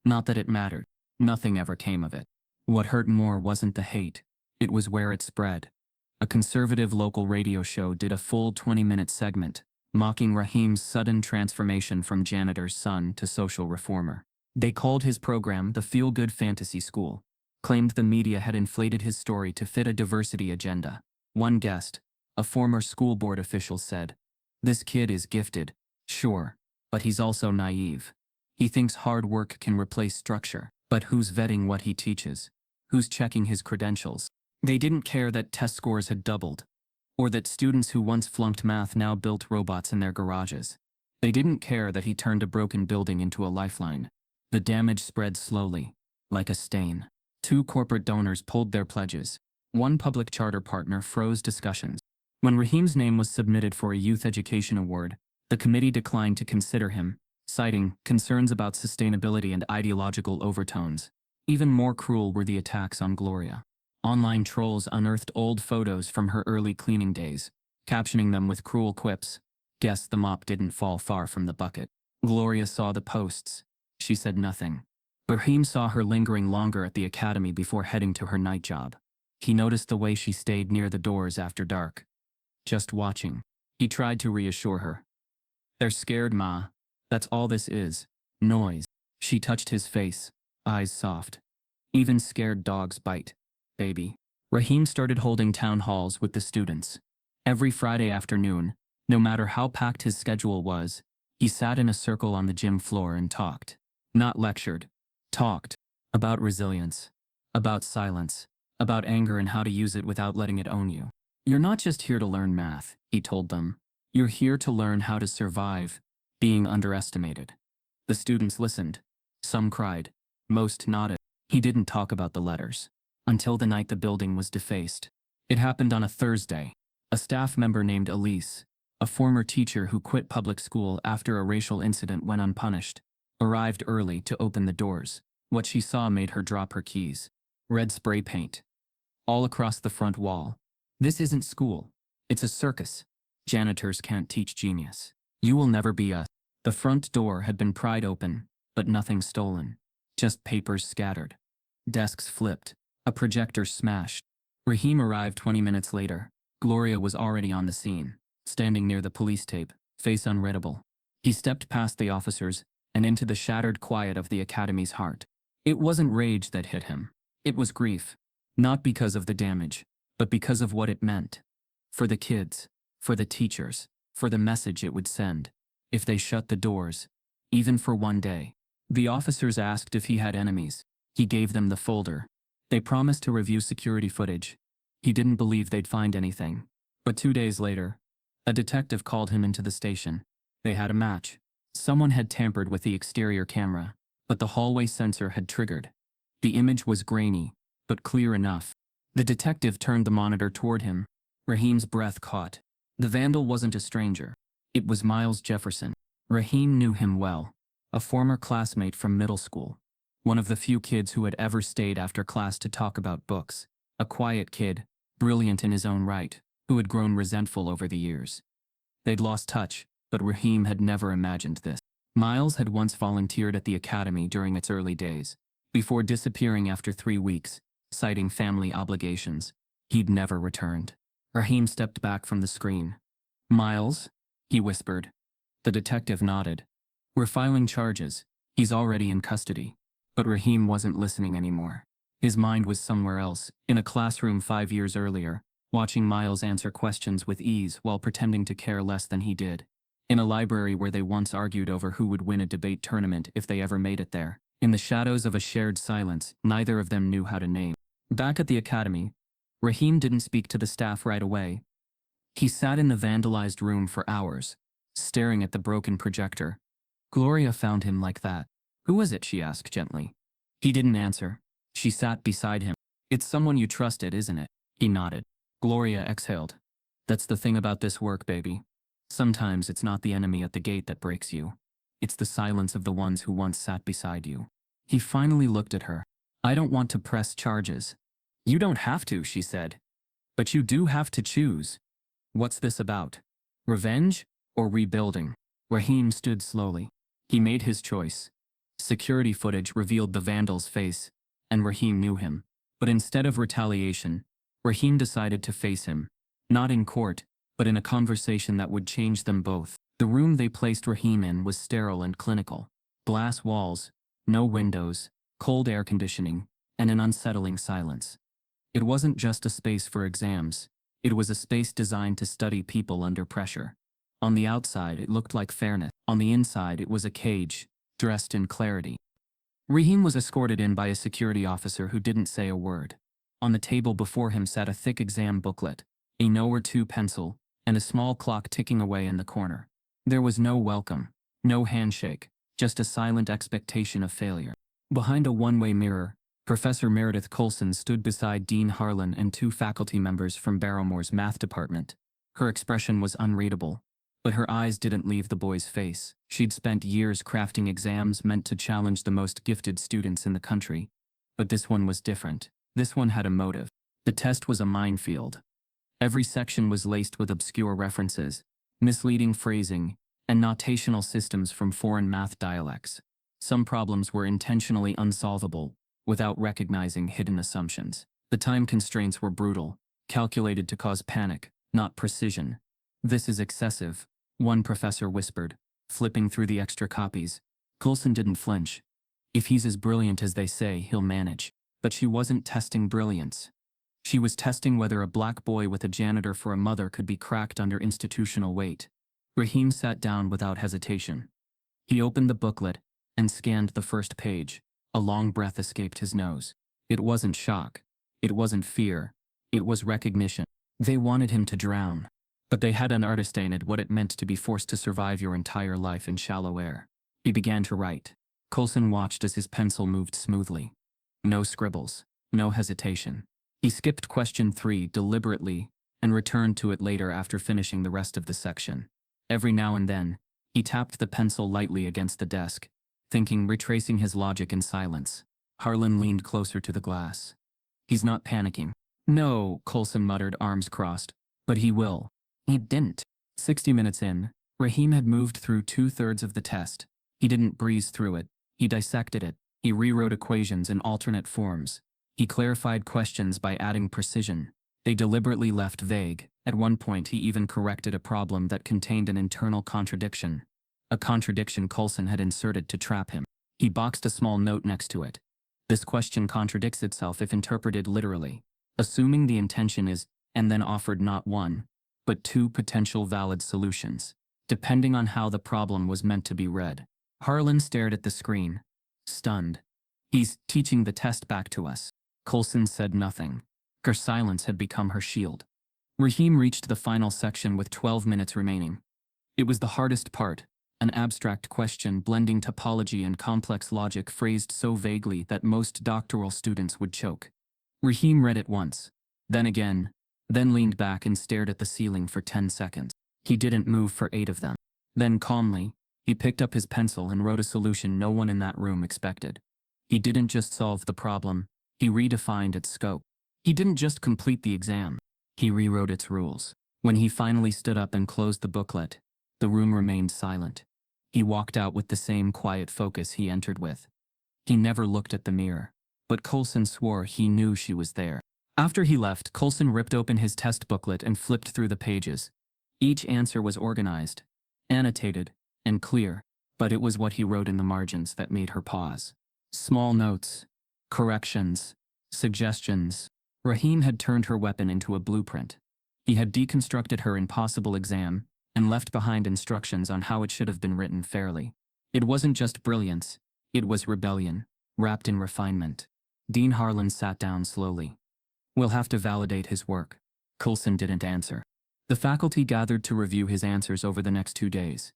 Not that it mattered. Nothing ever came of it. What hurt more wasn't the hate. It was where it spread. A conservative local radio show did a full 20-minute segment, mocking Raheem's sudden transformation from janitor's son to social reformer. They called his program the Feel-Good Fantasy School, claimed the media had inflated his story to fit a diversity agenda. One guest, a former school board official, said, "This kid is gifted, sure, but he's also naive. He thinks hard work can replace structure, but who's vetting what he teaches? Who's checking his credentials?" They didn't care that test scores had doubled, or that students who once flunked math now built robots in their garages. They didn't care that he turned a broken building into a lifeline. The damage spread slowly, like a stain. 2 corporate donors pulled their pledges. 1 public charter partner froze discussions. When Raheem's name was submitted for a youth education award, the committee declined to consider him, citing concerns about sustainability and ideological overtones. Even more cruel were the attacks on Gloria. Online trolls unearthed old photos from her early cleaning days, captioning them with cruel quips. Guess the mop didn't fall far from the bucket. Gloria saw the posts. She said nothing. Raheem saw her lingering longer at the academy before heading to her night job. He noticed the way she stayed near the doors after dark. Just watching. He tried to reassure her. "They're scared, Ma. That's all this is. Noise." She touched his face, eyes soft. "Even scared dogs bite, baby." Raheem started holding town halls with the students. Every Friday afternoon, no matter how packed his schedule was, he sat in a circle on the gym floor and talked. Not lectured. Talked. About resilience. About silence. About anger and how to use it without letting it own you. "You're not just here to learn math," he told them. "You're here to learn how to survive being underestimated." The students listened. Some cried. Most nodded. He didn't talk about the letters. Until the night the building was defaced. It happened on a Thursday. A staff member named Elise, a former teacher who quit public school after a racial incident went unpunished, arrived early to open the doors. What she saw made her drop her keys. Red spray paint. All across the front wall. "This isn't school. It's a circus. Janitors can't teach genius. You will never be us." The front door had been pried open, but nothing stolen. Just papers scattered. Desks flipped. A projector smashed. Raheem arrived 20 minutes later. Gloria was already on the scene, standing near the police tape, face unreadable. He stepped past the officers and into the shattered quiet of the academy's heart. It wasn't rage that hit him. It was grief. Not because of the damage, but because of what it meant. For the kids, for the teachers, for the message it would send. If they shut the doors, even for one day. The officers asked if he had enemies. He gave them the folder. They promised to review security footage. He didn't believe they'd find anything. But 2 days later, a detective called him into the station. They had a match. Someone had tampered with the exterior camera, but the hallway sensor had triggered. The image was grainy, but clear enough. The detective turned the monitor toward him. Raheem's breath caught. The vandal wasn't a stranger. It was Miles Jefferson. Raheem knew him well. A former classmate from middle school. One of the few kids who had ever stayed after class to talk about books. A quiet kid, brilliant in his own right, who had grown resentful over the years. They'd lost touch, but Raheem had never imagined this. Miles had once volunteered at the academy during its early days, before disappearing after 3 weeks, citing family obligations. He'd never returned. Raheem stepped back from the screen. "Miles?" he whispered. The detective nodded. "We're filing charges. He's already in custody." But Raheem wasn't listening anymore. His mind was somewhere else, in a classroom 5 years earlier, watching Miles answer questions with ease while pretending to care less than he did. in a library where they once argued over who would win a debate tournament if they ever made it there. In the shadows of a shared silence, neither of them knew how to name. Back at the academy, Raheem didn't speak to the staff right away. He sat in the vandalized room for hours, staring at the broken projector. Gloria found him like that. "Who was it?" she asked gently. He didn't answer. She sat beside him. "It's someone you trusted, isn't it?" He nodded. Gloria exhaled. "That's the thing about this work, baby. Sometimes it's not the enemy at the gate that breaks you. It's the silence of the ones who once sat beside you." He finally looked at her. "I don't want to press charges." "You don't have to," she said. "But you do have to choose. What's this about? Revenge or rebuilding?" Raheem stood slowly. He made his choice. Security footage revealed the vandal's face, and Raheem knew him. But instead of retaliation, Raheem decided to face him. Not in court, but in a conversation that would change them both. The room they placed Raheem in was sterile and clinical. Glass walls, no windows, cold air conditioning, and an unsettling silence. It wasn't just a space for exams. It was a space designed to study people under pressure. On the outside, it looked like fairness. On the inside, it was a cage, dressed in clarity. Raheem was escorted in by a security officer who didn't say a word. On the table before him sat a thick exam booklet, a No. 2 pencil, and a small clock ticking away in the corner. There was no welcome, no handshake, just a silent expectation of failure. Behind a one-way mirror, Professor Meredith Coulson stood beside Dean Harlan and two faculty members from Barrymore's math department. Her expression was unreadable, but her eyes didn't leave the boy's face. She'd spent years crafting exams meant to challenge the most gifted students in the country. But this one was different. This one had a motive. The test was a minefield. Every section was laced with obscure references, misleading phrasing, and notational systems from foreign math dialects. Some problems were intentionally unsolvable, without recognizing hidden assumptions. The time constraints were brutal, calculated to cause panic, not precision. "This is excessive," one professor whispered, flipping through the extra copies. Coulson didn't flinch. "If he's as brilliant as they say, he'll manage." But she wasn't testing brilliance. She was testing whether a black boy with a janitor for a mother could be cracked under institutional weight. Raheem sat down without hesitation. He opened the booklet and scanned the first page. A long breath escaped his nose. It wasn't shock. It wasn't fear. It was recognition. They wanted him to drown. But they hadn't understood what it meant to be forced to survive your entire life in shallow air. He began to write. Coulson watched as his pencil moved smoothly. No scribbles. No hesitation. He skipped question 3 deliberately and returned to it later after finishing the rest of the section. Every now and then, he tapped the pencil lightly against the desk, thinking, retracing his logic in silence. Harlan leaned closer to the glass. "He's not panicking." "No," Coulson muttered, arms crossed. "But he will." He didn't. 60 minutes in, Raheem had moved through 2/3 of the test. He didn't breeze through it. He dissected it. He rewrote equations in alternate forms. He clarified questions by adding precision. They deliberately left vague. At one point, he even corrected a problem that contained an internal contradiction. A contradiction Coulson had inserted to trap him. He boxed a small note next to it. "This question contradicts itself if interpreted literally. Assuming the intention is," and then offered not one, but 2 potential valid solutions, depending on how the problem was meant to be read. Harlan stared at the screen, stunned. "He's teaching the test back to us." Coulson said nothing. Her silence had become her shield. Raheem reached the final section with 12 minutes remaining. It was the hardest part, an abstract question blending topology and complex logic phrased so vaguely that most doctoral students would choke. Raheem read it once, then again, then leaned back and stared at the ceiling for 10 seconds. He didn't move for 8 of them. Then calmly, he picked up his pencil and wrote a solution no one in that room expected. He didn't just solve the problem, he redefined its scope. He didn't just complete the exam, he rewrote its rules. When he finally stood up and closed the booklet, the room remained silent. He walked out with the same quiet focus he entered with. He never looked at the mirror, but Coulson swore he knew she was there. After he left, Coulson ripped open his test booklet and flipped through the pages. Each answer was organized, annotated, and clear, but it was what he wrote in the margins that made her pause. Small notes, corrections, suggestions. Raheem had turned her weapon into a blueprint. He had deconstructed her impossible exam and left behind instructions on how it should have been written fairly. It wasn't just brilliance, it was rebellion, wrapped in refinement. Dean Harlan sat down slowly. "We'll have to validate his work." Coulson didn't answer. The faculty gathered to review his answers over the next 2 days.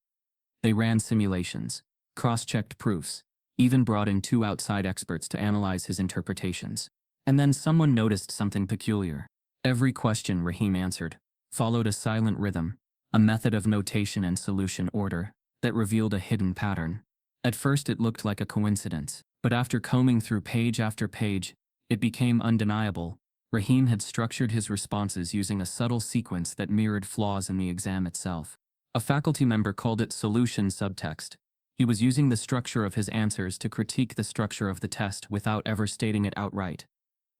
They ran simulations, cross-checked proofs, even brought in 2 outside experts to analyze his interpretations. And then someone noticed something peculiar. Every question Raheem answered followed a silent rhythm, a method of notation and solution order that revealed a hidden pattern. At first it looked like a coincidence, but after combing through page after page, it became undeniable. Raheem had structured his responses using a subtle sequence that mirrored flaws in the exam itself. A faculty member called it solution subtext. He was using the structure of his answers to critique the structure of the test without ever stating it outright.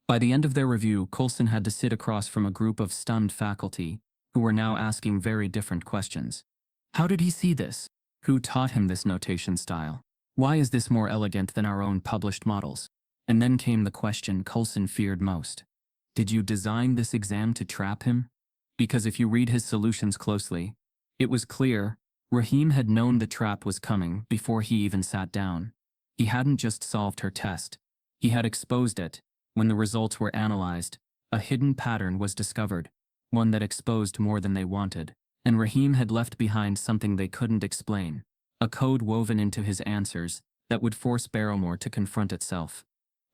By the end of their review, Coulson had to sit across from a group of stunned faculty who were now asking very different questions. How did he see this? Who taught him this notation style? Why is this more elegant than our own published models? And then came the question Coulson feared most. Did you design this exam to trap him? Because if you read his solutions closely, it was clear Raheem had known the trap was coming before he even sat down. He hadn't just solved her test. He had exposed it. When the results were analyzed, a hidden pattern was discovered, one that exposed more than they wanted. And Raheem had left behind something they couldn't explain, a code woven into his answers that would force Barrymore to confront itself.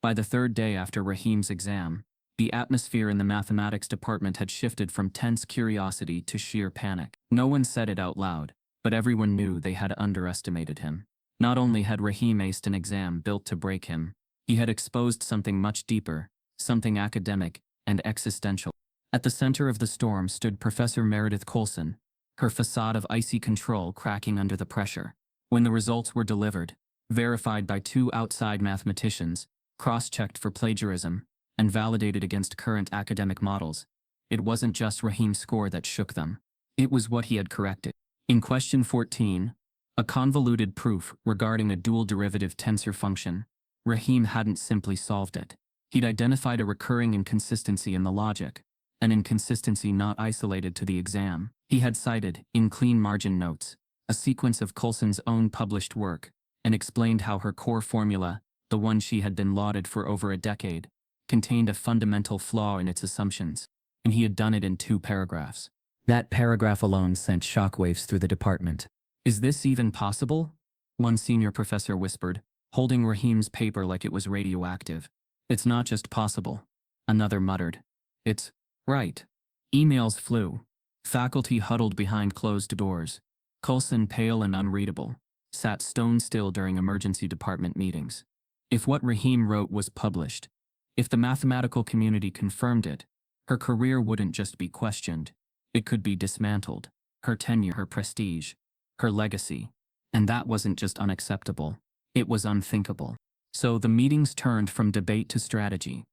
By the 3rd day after Raheem's exam, the atmosphere in the mathematics department had shifted from tense curiosity to sheer panic. No one said it out loud, but everyone knew they had underestimated him. Not only had Raheem aced an exam built to break him, he had exposed something much deeper, something academic and existential. At the center of the storm stood Professor Meredith Coulson, her facade of icy control cracking under the pressure. When the results were delivered, verified by 2 outside mathematicians, cross-checked for plagiarism, and validated against current academic models, it wasn't just Raheem's score that shook them. It was what he had corrected. In question 14, a convoluted proof regarding a dual derivative tensor function, Raheem hadn't simply solved it. He'd identified a recurring inconsistency in the logic, an inconsistency not isolated to the exam. He had cited, in clean margin notes, a sequence of Coulson's own published work, and explained how her core formula, the one she had been lauded for over a decade, contained a fundamental flaw in its assumptions, and he had done it in 2 paragraphs. That paragraph alone sent shockwaves through the department. "Is this even possible?" one senior professor whispered, holding Raheem's paper like it was radioactive. "It's not just possible," another muttered. "It's right." Emails flew. Faculty huddled behind closed doors. Coulson, pale and unreadable, sat stone still during emergency department meetings. If what Raheem wrote was published, if the mathematical community confirmed it, her career wouldn't just be questioned, it could be dismantled. Her tenure, her prestige, her legacy. And that wasn't just unacceptable, it was unthinkable. So the meetings turned from debate to strategy.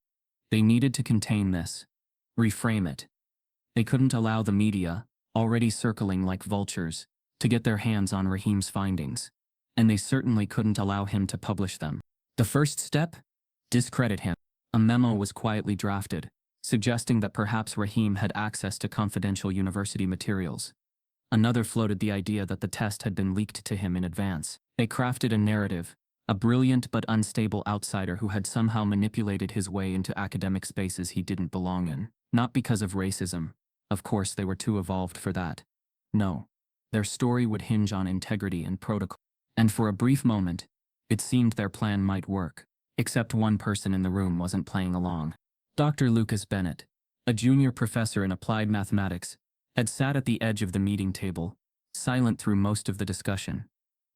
They needed to contain this, reframe it. They couldn't allow the media, already circling like vultures, to get their hands on Raheem's findings. And they certainly couldn't allow him to publish them. The first step? Discredit him. A memo was quietly drafted, suggesting that perhaps Raheem had access to confidential university materials. Another floated the idea that the test had been leaked to him in advance. They crafted a narrative, a brilliant but unstable outsider who had somehow manipulated his way into academic spaces he didn't belong in. Not because of racism. Of course, they were too evolved for that. No. Their story would hinge on integrity and protocol. And for a brief moment, it seemed their plan might work. Except one person in the room wasn't playing along. Dr. Lucas Bennett, a junior professor in applied mathematics, had sat at the edge of the meeting table, silent through most of the discussion.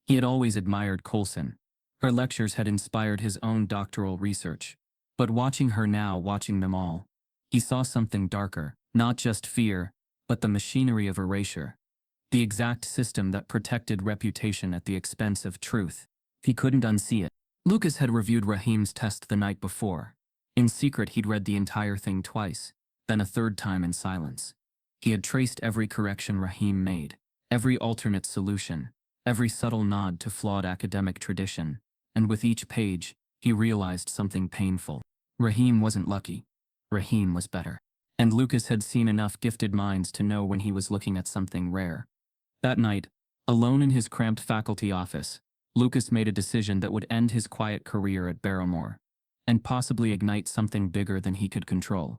He had always admired Coulson. Her lectures had inspired his own doctoral research. But watching her now, watching them all, he saw something darker, not just fear, but the machinery of erasure. The exact system that protected reputation at the expense of truth. He couldn't unsee it. Lucas had reviewed Raheem's test the night before. In secret, he'd read the entire thing twice, then a 3rd time in silence. He had traced every correction Raheem made, every alternate solution, every subtle nod to flawed academic tradition, and with each page, he realized something painful. Raheem wasn't lucky. Raheem was better. And Lucas had seen enough gifted minds to know when he was looking at something rare. That night, alone in his cramped faculty office, Lucas made a decision that would end his quiet career at Barrymore and possibly ignite something bigger than he could control.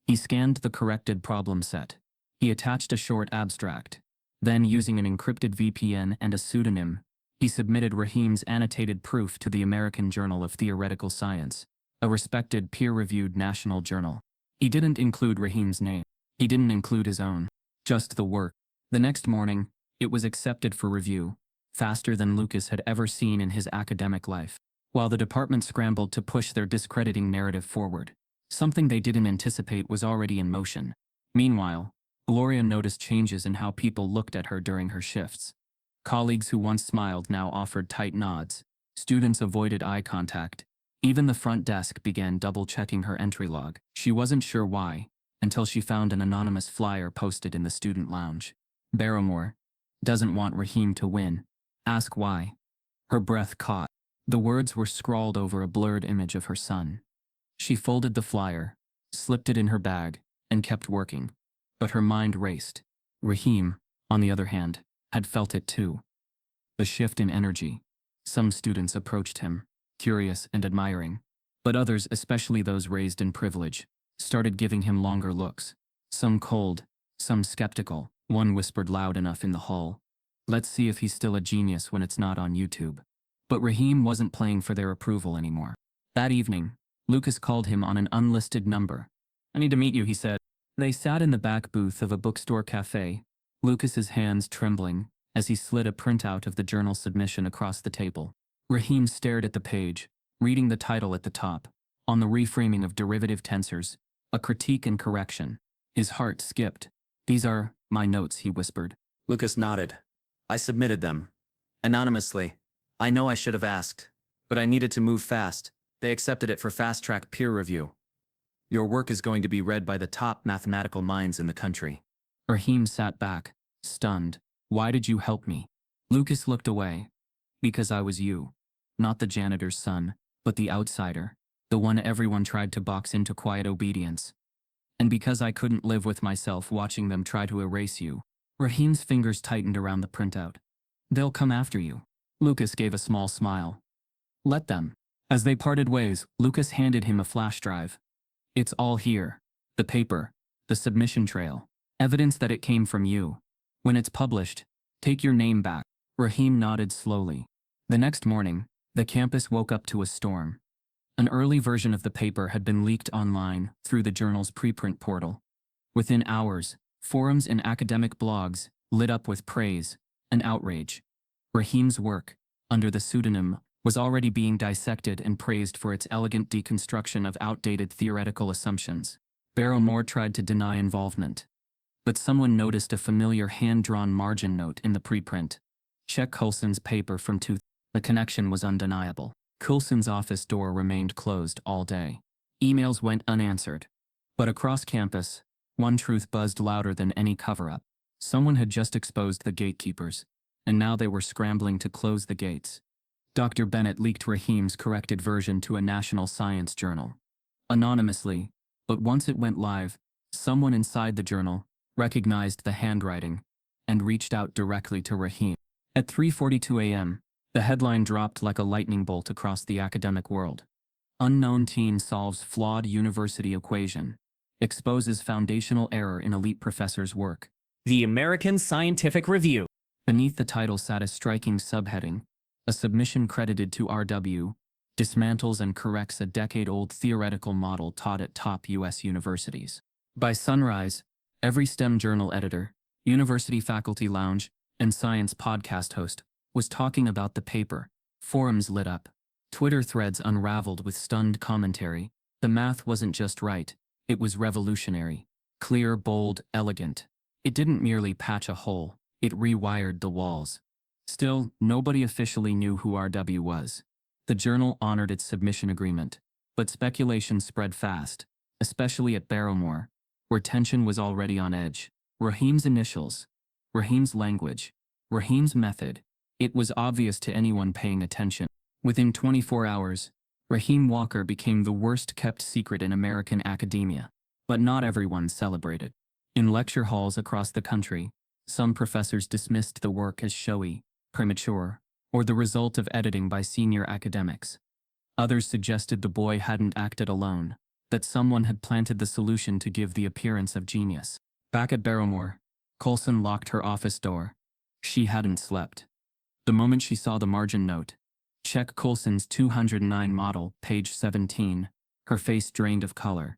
He scanned the corrected problem set. He attached a short abstract. Then, using an encrypted VPN and a pseudonym, he submitted Raheem's annotated proof to the American Journal of Theoretical Science, a respected peer-reviewed national journal. He didn't include Raheem's name. He didn't include his own. Just the work. The next morning, it was accepted for review, faster than Lucas had ever seen in his academic life. While the department scrambled to push their discrediting narrative forward, something they didn't anticipate was already in motion. Meanwhile, Gloria noticed changes in how people looked at her during her shifts. Colleagues who once smiled now offered tight nods. Students avoided eye contact. Even the front desk began double-checking her entry log. She wasn't sure why, until she found an anonymous flyer posted in the student lounge. Barrymore doesn't want Raheem to win. Ask why. Her breath caught. The words were scrawled over a blurred image of her son. She folded the flyer, slipped it in her bag, and kept working. But her mind raced. Raheem, on the other hand, had felt it too. The shift in energy. Some students approached him, curious and admiring. But others, especially those raised in privilege, started giving him longer looks. Some cold, some skeptical. One whispered loud enough in the hall, "Let's see if he's still a genius when it's not on YouTube." But Raheem wasn't playing for their approval anymore. That evening, Lucas called him on an unlisted number. "I need to meet you," he said. They sat in the back booth of a bookstore cafe, Lucas's hands trembling as he slid a printout of the journal submission across the table. Raheem stared at the page, reading the title at the top, "On the Reframing of Derivative Tensors, a Critique and Correction." His heart skipped. "These are my notes," he whispered. Lucas nodded. "I submitted them. Anonymously. I know I should have asked, but I needed to move fast. They accepted it for fast-track peer review. Your work is going to be read by the top mathematical minds in the country." Raheem sat back, stunned. "Why did you help me?" Lucas looked away. "Because I was you. Not the janitor's son, but the outsider. The one everyone tried to box into quiet obedience. And because I couldn't live with myself watching them try to erase you." Raheem's fingers tightened around the printout. "They'll come after you." Lucas gave a small smile. "Let them." As they parted ways, Lucas handed him a flash drive. "It's all here. The paper, the submission trail, evidence that it came from you. When it's published, take your name back." Raheem nodded slowly. The next morning, the campus woke up to a storm. An early version of the paper had been leaked online through the journal's preprint portal. Within hours, forums and academic blogs lit up with praise and outrage. Raheem's work, under the pseudonym, was already being dissected and praised for its elegant deconstruction of outdated theoretical assumptions. Barrymore tried to deny involvement. But someone noticed a familiar hand-drawn margin note in the preprint. "Check Coulson's paper from 2000." The connection was undeniable. Coulson's office door remained closed all day. Emails went unanswered. But across campus, one truth buzzed louder than any cover-up. Someone had just exposed the gatekeepers, and now they were scrambling to close the gates. Dr. Bennett leaked Raheem's corrected version to a national science journal. Anonymously, but once it went live, someone inside the journal recognized the handwriting and reached out directly to Raheem. At 3:42 a.m., the headline dropped like a lightning bolt across the academic world. "Unknown teen solves flawed university equation. Exposes foundational error in elite professor's work." The American Scientific Review. Beneath the title sat a striking subheading, "A submission credited to RW dismantles and corrects a decade-old theoretical model taught at top U.S. universities." By sunrise, every STEM journal editor, university faculty lounge, and science podcast host was talking about the paper. Forums lit up. Twitter threads unraveled with stunned commentary. The math wasn't just right, it was revolutionary. Clear, bold, elegant. It didn't merely patch a hole, it rewired the walls. Still, nobody officially knew who RW was. The journal honored its submission agreement, but speculation spread fast, especially at Barrymore, where tension was already on edge. Raheem's initials, Raheem's language, Raheem's method. It was obvious to anyone paying attention. Within 24 hours, Raheem Walker became the worst-kept secret in American academia. But not everyone celebrated. In lecture halls across the country, Some professors dismissed the work as showy, premature, or the result of editing by senior academics. Others suggested the boy hadn't acted alone, that someone had planted the solution to give the appearance of genius. Back at Barrowmore, Coulson locked her office door. She hadn't slept. The moment she saw the margin note, check Coulson's 209 model, page 17, her face drained of color.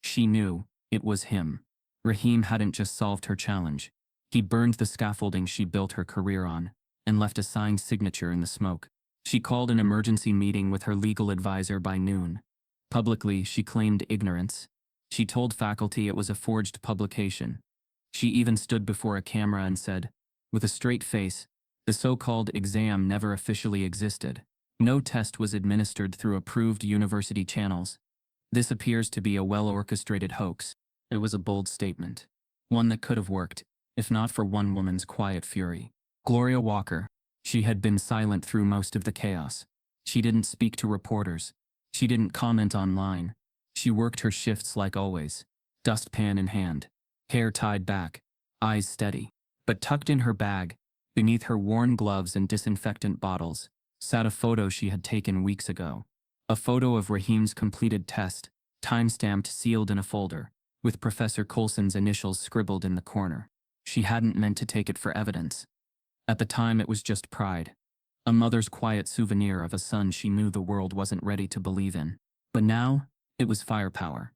She knew it was him. Raheem hadn't just solved her challenge. He burned the scaffolding she built her career on, and left a signed signature in the smoke. She called an emergency meeting with her legal advisor by noon. Publicly, she claimed ignorance. She told faculty it was a forged publication. She even stood before a camera and said, with a straight face, the so-called exam never officially existed. No test was administered through approved university channels. This appears to be a well-orchestrated hoax. It was a bold statement. One that could have worked, if not for one woman's quiet fury. Gloria Walker. She had been silent through most of the chaos. She didn't speak to reporters. She didn't comment online. She worked her shifts like always, dustpan in hand, hair tied back, eyes steady. But tucked in her bag, beneath her worn gloves and disinfectant bottles, sat a photo she had taken weeks ago. A photo of Raheem's completed test, time-stamped, sealed in a folder, with Professor Coulson's initials scribbled in the corner. She hadn't meant to take it for evidence. At the time, it was just pride. A mother's quiet souvenir of a son she knew the world wasn't ready to believe in. But now, it was firepower.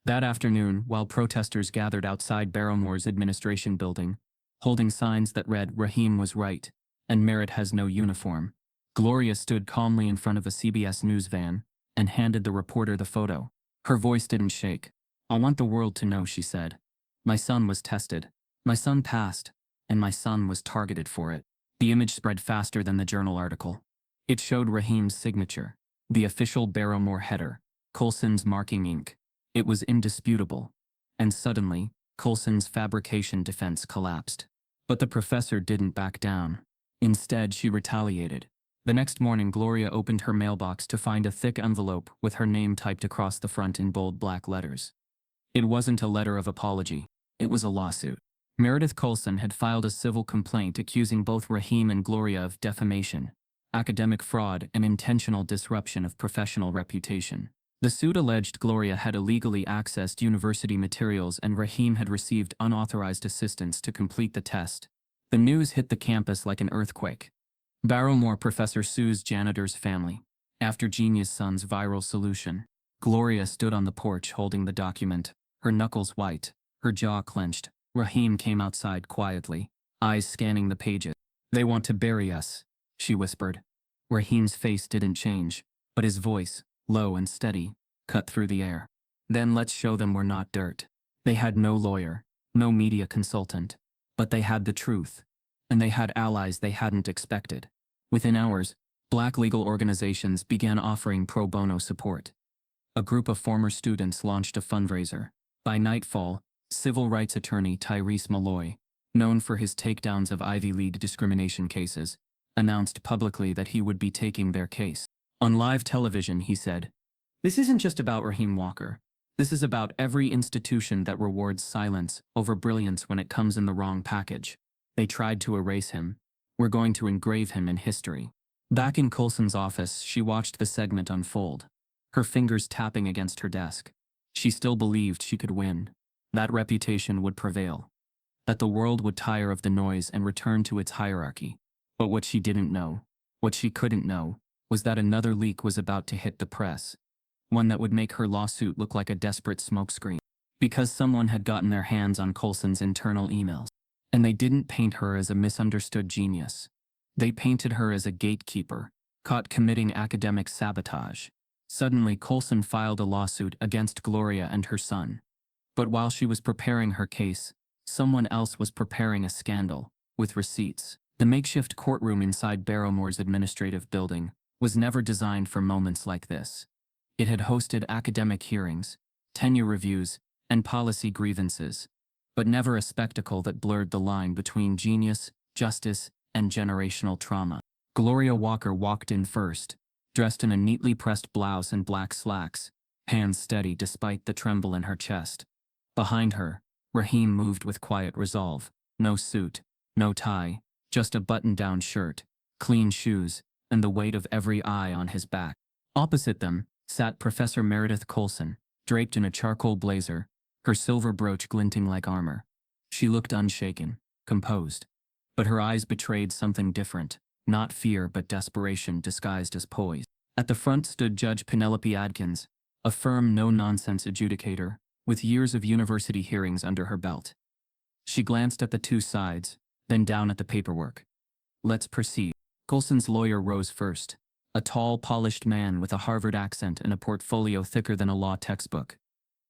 That afternoon, while protesters gathered outside Barromore's administration building, holding signs that read, "Raheem was right," and "Merit has no uniform," Gloria stood calmly in front of a CBS News van and handed the reporter the photo. Her voice didn't shake. "I want the world to know," she said. "My son was tested. My son passed. And my son was targeted for it." The image spread faster than the journal article. It showed Raheem's signature, the official Barrowmore header, Coulson's marking ink. It was indisputable. And suddenly, Coulson's fabrication defense collapsed. But the professor didn't back down. Instead, she retaliated. The next morning, Gloria opened her mailbox to find a thick envelope with her name typed across the front in bold black letters. It wasn't a letter of apology. It was a lawsuit. Meredith Coulson had filed a civil complaint accusing both Raheem and Gloria of defamation, academic fraud, and intentional disruption of professional reputation. The suit alleged Gloria had illegally accessed university materials and Raheem had received unauthorized assistance to complete the test. The news hit the campus like an earthquake. Barrowmore professor sues janitor's family. After Genius' son's viral solution, Gloria stood on the porch holding the document, her knuckles white, her jaw clenched. Raheem came outside quietly, eyes scanning the pages. "They want to bury us," she whispered. Raheem's face didn't change, but his voice, low and steady, cut through the air. "Then let's show them we're not dirt." They had no lawyer, no media consultant, but they had the truth. And they had allies they hadn't expected. Within hours, Black legal organizations began offering pro bono support. A group of former students launched a fundraiser. By nightfall, civil rights attorney Tyrese Malloy, known for his takedowns of Ivy League discrimination cases, announced publicly that he would be taking their case. On live television, he said, "This isn't just about Raheem Walker. This is about every institution that rewards silence over brilliance when it comes in the wrong package. They tried to erase him. We're going to engrave him in history." Back in Coulson's office, she watched the segment unfold, her fingers tapping against her desk. She still believed she could win. That reputation would prevail. That the world would tire of the noise and return to its hierarchy. But what she didn't know, what she couldn't know, was that another leak was about to hit the press. One that would make her lawsuit look like a desperate smokescreen. Because someone had gotten their hands on Coulson's internal emails. And they didn't paint her as a misunderstood genius. They painted her as a gatekeeper, caught committing academic sabotage. Suddenly, Coulson filed a lawsuit against Gloria and her son. But while she was preparing her case, someone else was preparing a scandal, with receipts. The makeshift courtroom inside Barromore's administrative building was never designed for moments like this. It had hosted academic hearings, tenure reviews, and policy grievances, but never a spectacle that blurred the line between genius, justice, and generational trauma. Gloria Walker walked in first, dressed in a neatly pressed blouse and black slacks, hands steady despite the tremble in her chest. Behind her, Raheem moved with quiet resolve. No suit, No tie, just a button-down shirt, clean shoes, and the weight of every eye on his back. Opposite them sat Professor Meredith Coulson, draped in a charcoal blazer, her silver brooch glinting like armor. She looked unshaken, composed. But her eyes betrayed something different, not fear but desperation disguised as poise. At the front stood Judge Penelope Adkins, a firm no-nonsense adjudicator, with years of university hearings under her belt. She glanced at the two sides, then down at the paperwork. Let's proceed. Coulson's lawyer rose first, a tall, polished man with a Harvard accent and a portfolio thicker than a law textbook.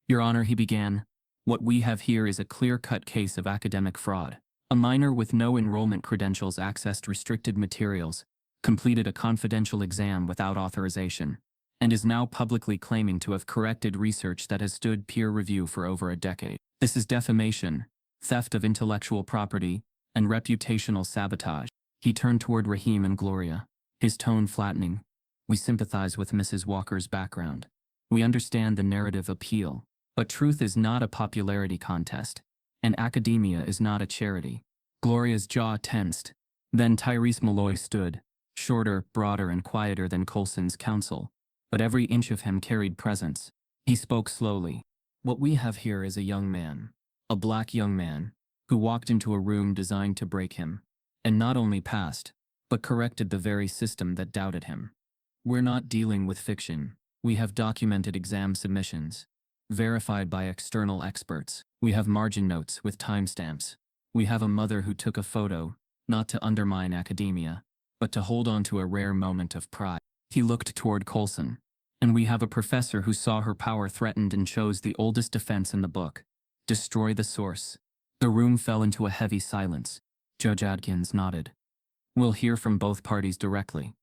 Your Honor, he began, what we have here is a clear-cut case of academic fraud. A minor with no enrollment credentials accessed restricted materials, completed a confidential exam without authorization, and is now publicly claiming to have corrected research that has stood peer review for over a decade. This is defamation, theft of intellectual property, and reputational sabotage. He turned toward Raheem and Gloria, his tone flattening. We sympathize with Mrs. Walker's background. We understand the narrative appeal, but truth is not a popularity contest, and academia is not a charity. Gloria's jaw tensed. Then Tyrese Malloy stood, shorter, broader, and quieter than Coulson's counsel, but every inch of him carried presence. He spoke slowly. What we have here is a young man, a black young man, who walked into a room designed to break him, and not only passed, but corrected the very system that doubted him. We're not dealing with fiction. We have documented exam submissions, verified by external experts. We have margin notes with timestamps. We have a mother who took a photo, not to undermine academia, but to hold on to a rare moment of pride. He looked toward Coulson. And we have a professor who saw her power threatened and chose the oldest defense in the book. Destroy the source. The room fell into a heavy silence. Judge Adkins nodded. We'll hear from both parties directly.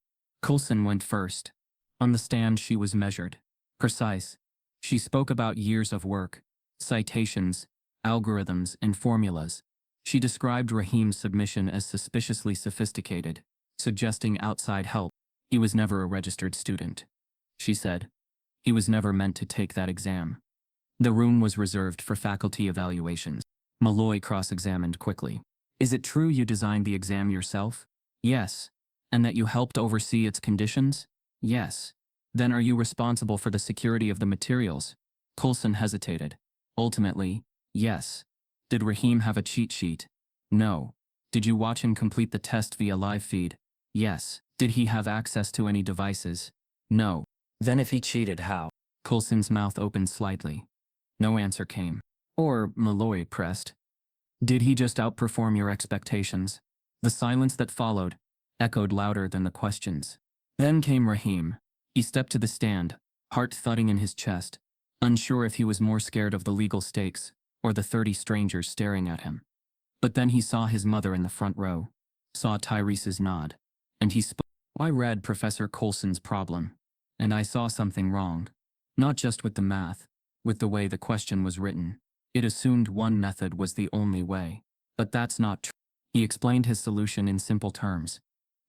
Coulson went first. On the stand she was measured, precise. She spoke about years of work, citations, algorithms, and formulas. She described Raheem's submission as suspiciously sophisticated, suggesting outside help. He was never a registered student, she said. He was never meant to take that exam. The room was reserved for faculty evaluations. Malloy cross-examined quickly. Is it true you designed the exam yourself? Yes. And that you helped oversee its conditions? Yes. Then are you responsible for the security of the materials? Coulson hesitated. Ultimately, yes. Did Raheem have a cheat sheet? No. Did you watch him complete the test via live feed? Yes. Did he have access to any devices? No. Then if he cheated, how? Coulson's mouth opened slightly. No answer came. Or, Malloy pressed. Did he just outperform your expectations? The silence that followed echoed louder than the questions. Then came Raheem. He stepped to the stand, heart thudding in his chest, unsure if he was more scared of the legal stakes or the 30 strangers staring at him. But then he saw his mother in the front row, saw Tyrese's nod, and he spoke. I read Professor Coulson's problem, and I saw something wrong. Not just with the math, with the way the question was written. It assumed one method was the only way. But that's not true. He explained his solution in simple terms.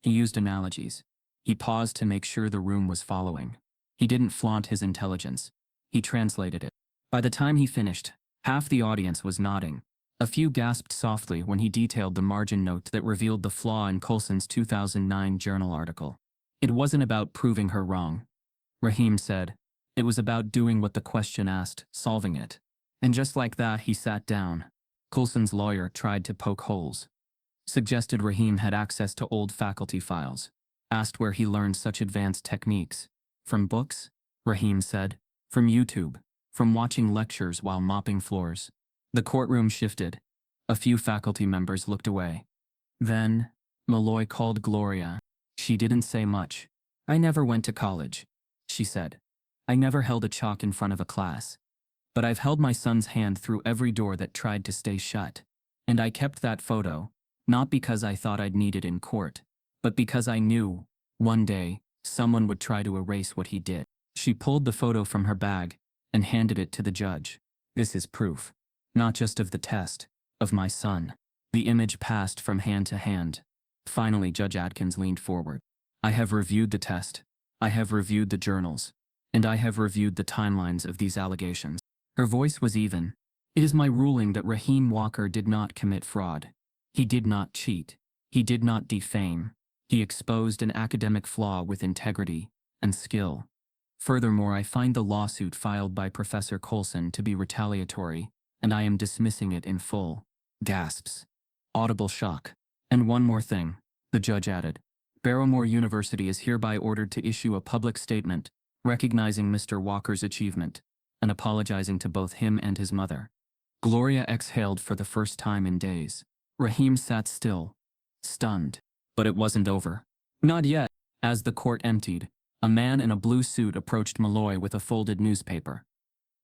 He used analogies. He paused to make sure the room was following. He didn't flaunt his intelligence. He translated it. By the time he finished, half the audience was nodding. A few gasped softly when he detailed the margin note that revealed the flaw in Coulson's 2009 journal article. It wasn't about proving her wrong, Raheem said. It was about doing what the question asked, solving it. And just like that, he sat down. Coulson's lawyer tried to poke holes. Suggested Raheem had access to old faculty files. Asked where he learned such advanced techniques. From books? Raheem said. From YouTube. From watching lectures while mopping floors. The courtroom shifted. A few faculty members looked away. Then, Malloy called Gloria. She didn't say much. I never went to college, she said. I never held a chalk in front of a class. But I've held my son's hand through every door that tried to stay shut. And I kept that photo, not because I thought I'd need it in court, but because I knew, one day, someone would try to erase what he did. She pulled the photo from her bag and handed it to the judge. This is proof. Not just of the test, of my son. The image passed from hand to hand. Finally, Judge Adkins leaned forward. I have reviewed the test. I have reviewed the journals. And I have reviewed the timelines of these allegations. Her voice was even. It is my ruling that Raheem Walker did not commit fraud. He did not cheat. He did not defame. He exposed an academic flaw with integrity and skill. Furthermore, I find the lawsuit filed by Professor Coulson to be retaliatory, and I am dismissing it in full. Gasps. Audible shock. And one more thing, the judge added. Barrymore University is hereby ordered to issue a public statement recognizing Mr. Walker's achievement and apologizing to both him and his mother. Gloria exhaled for the first time in days. Raheem sat still, stunned. But it wasn't over. Not yet. As the court emptied, a man in a blue suit approached Malloy with a folded newspaper.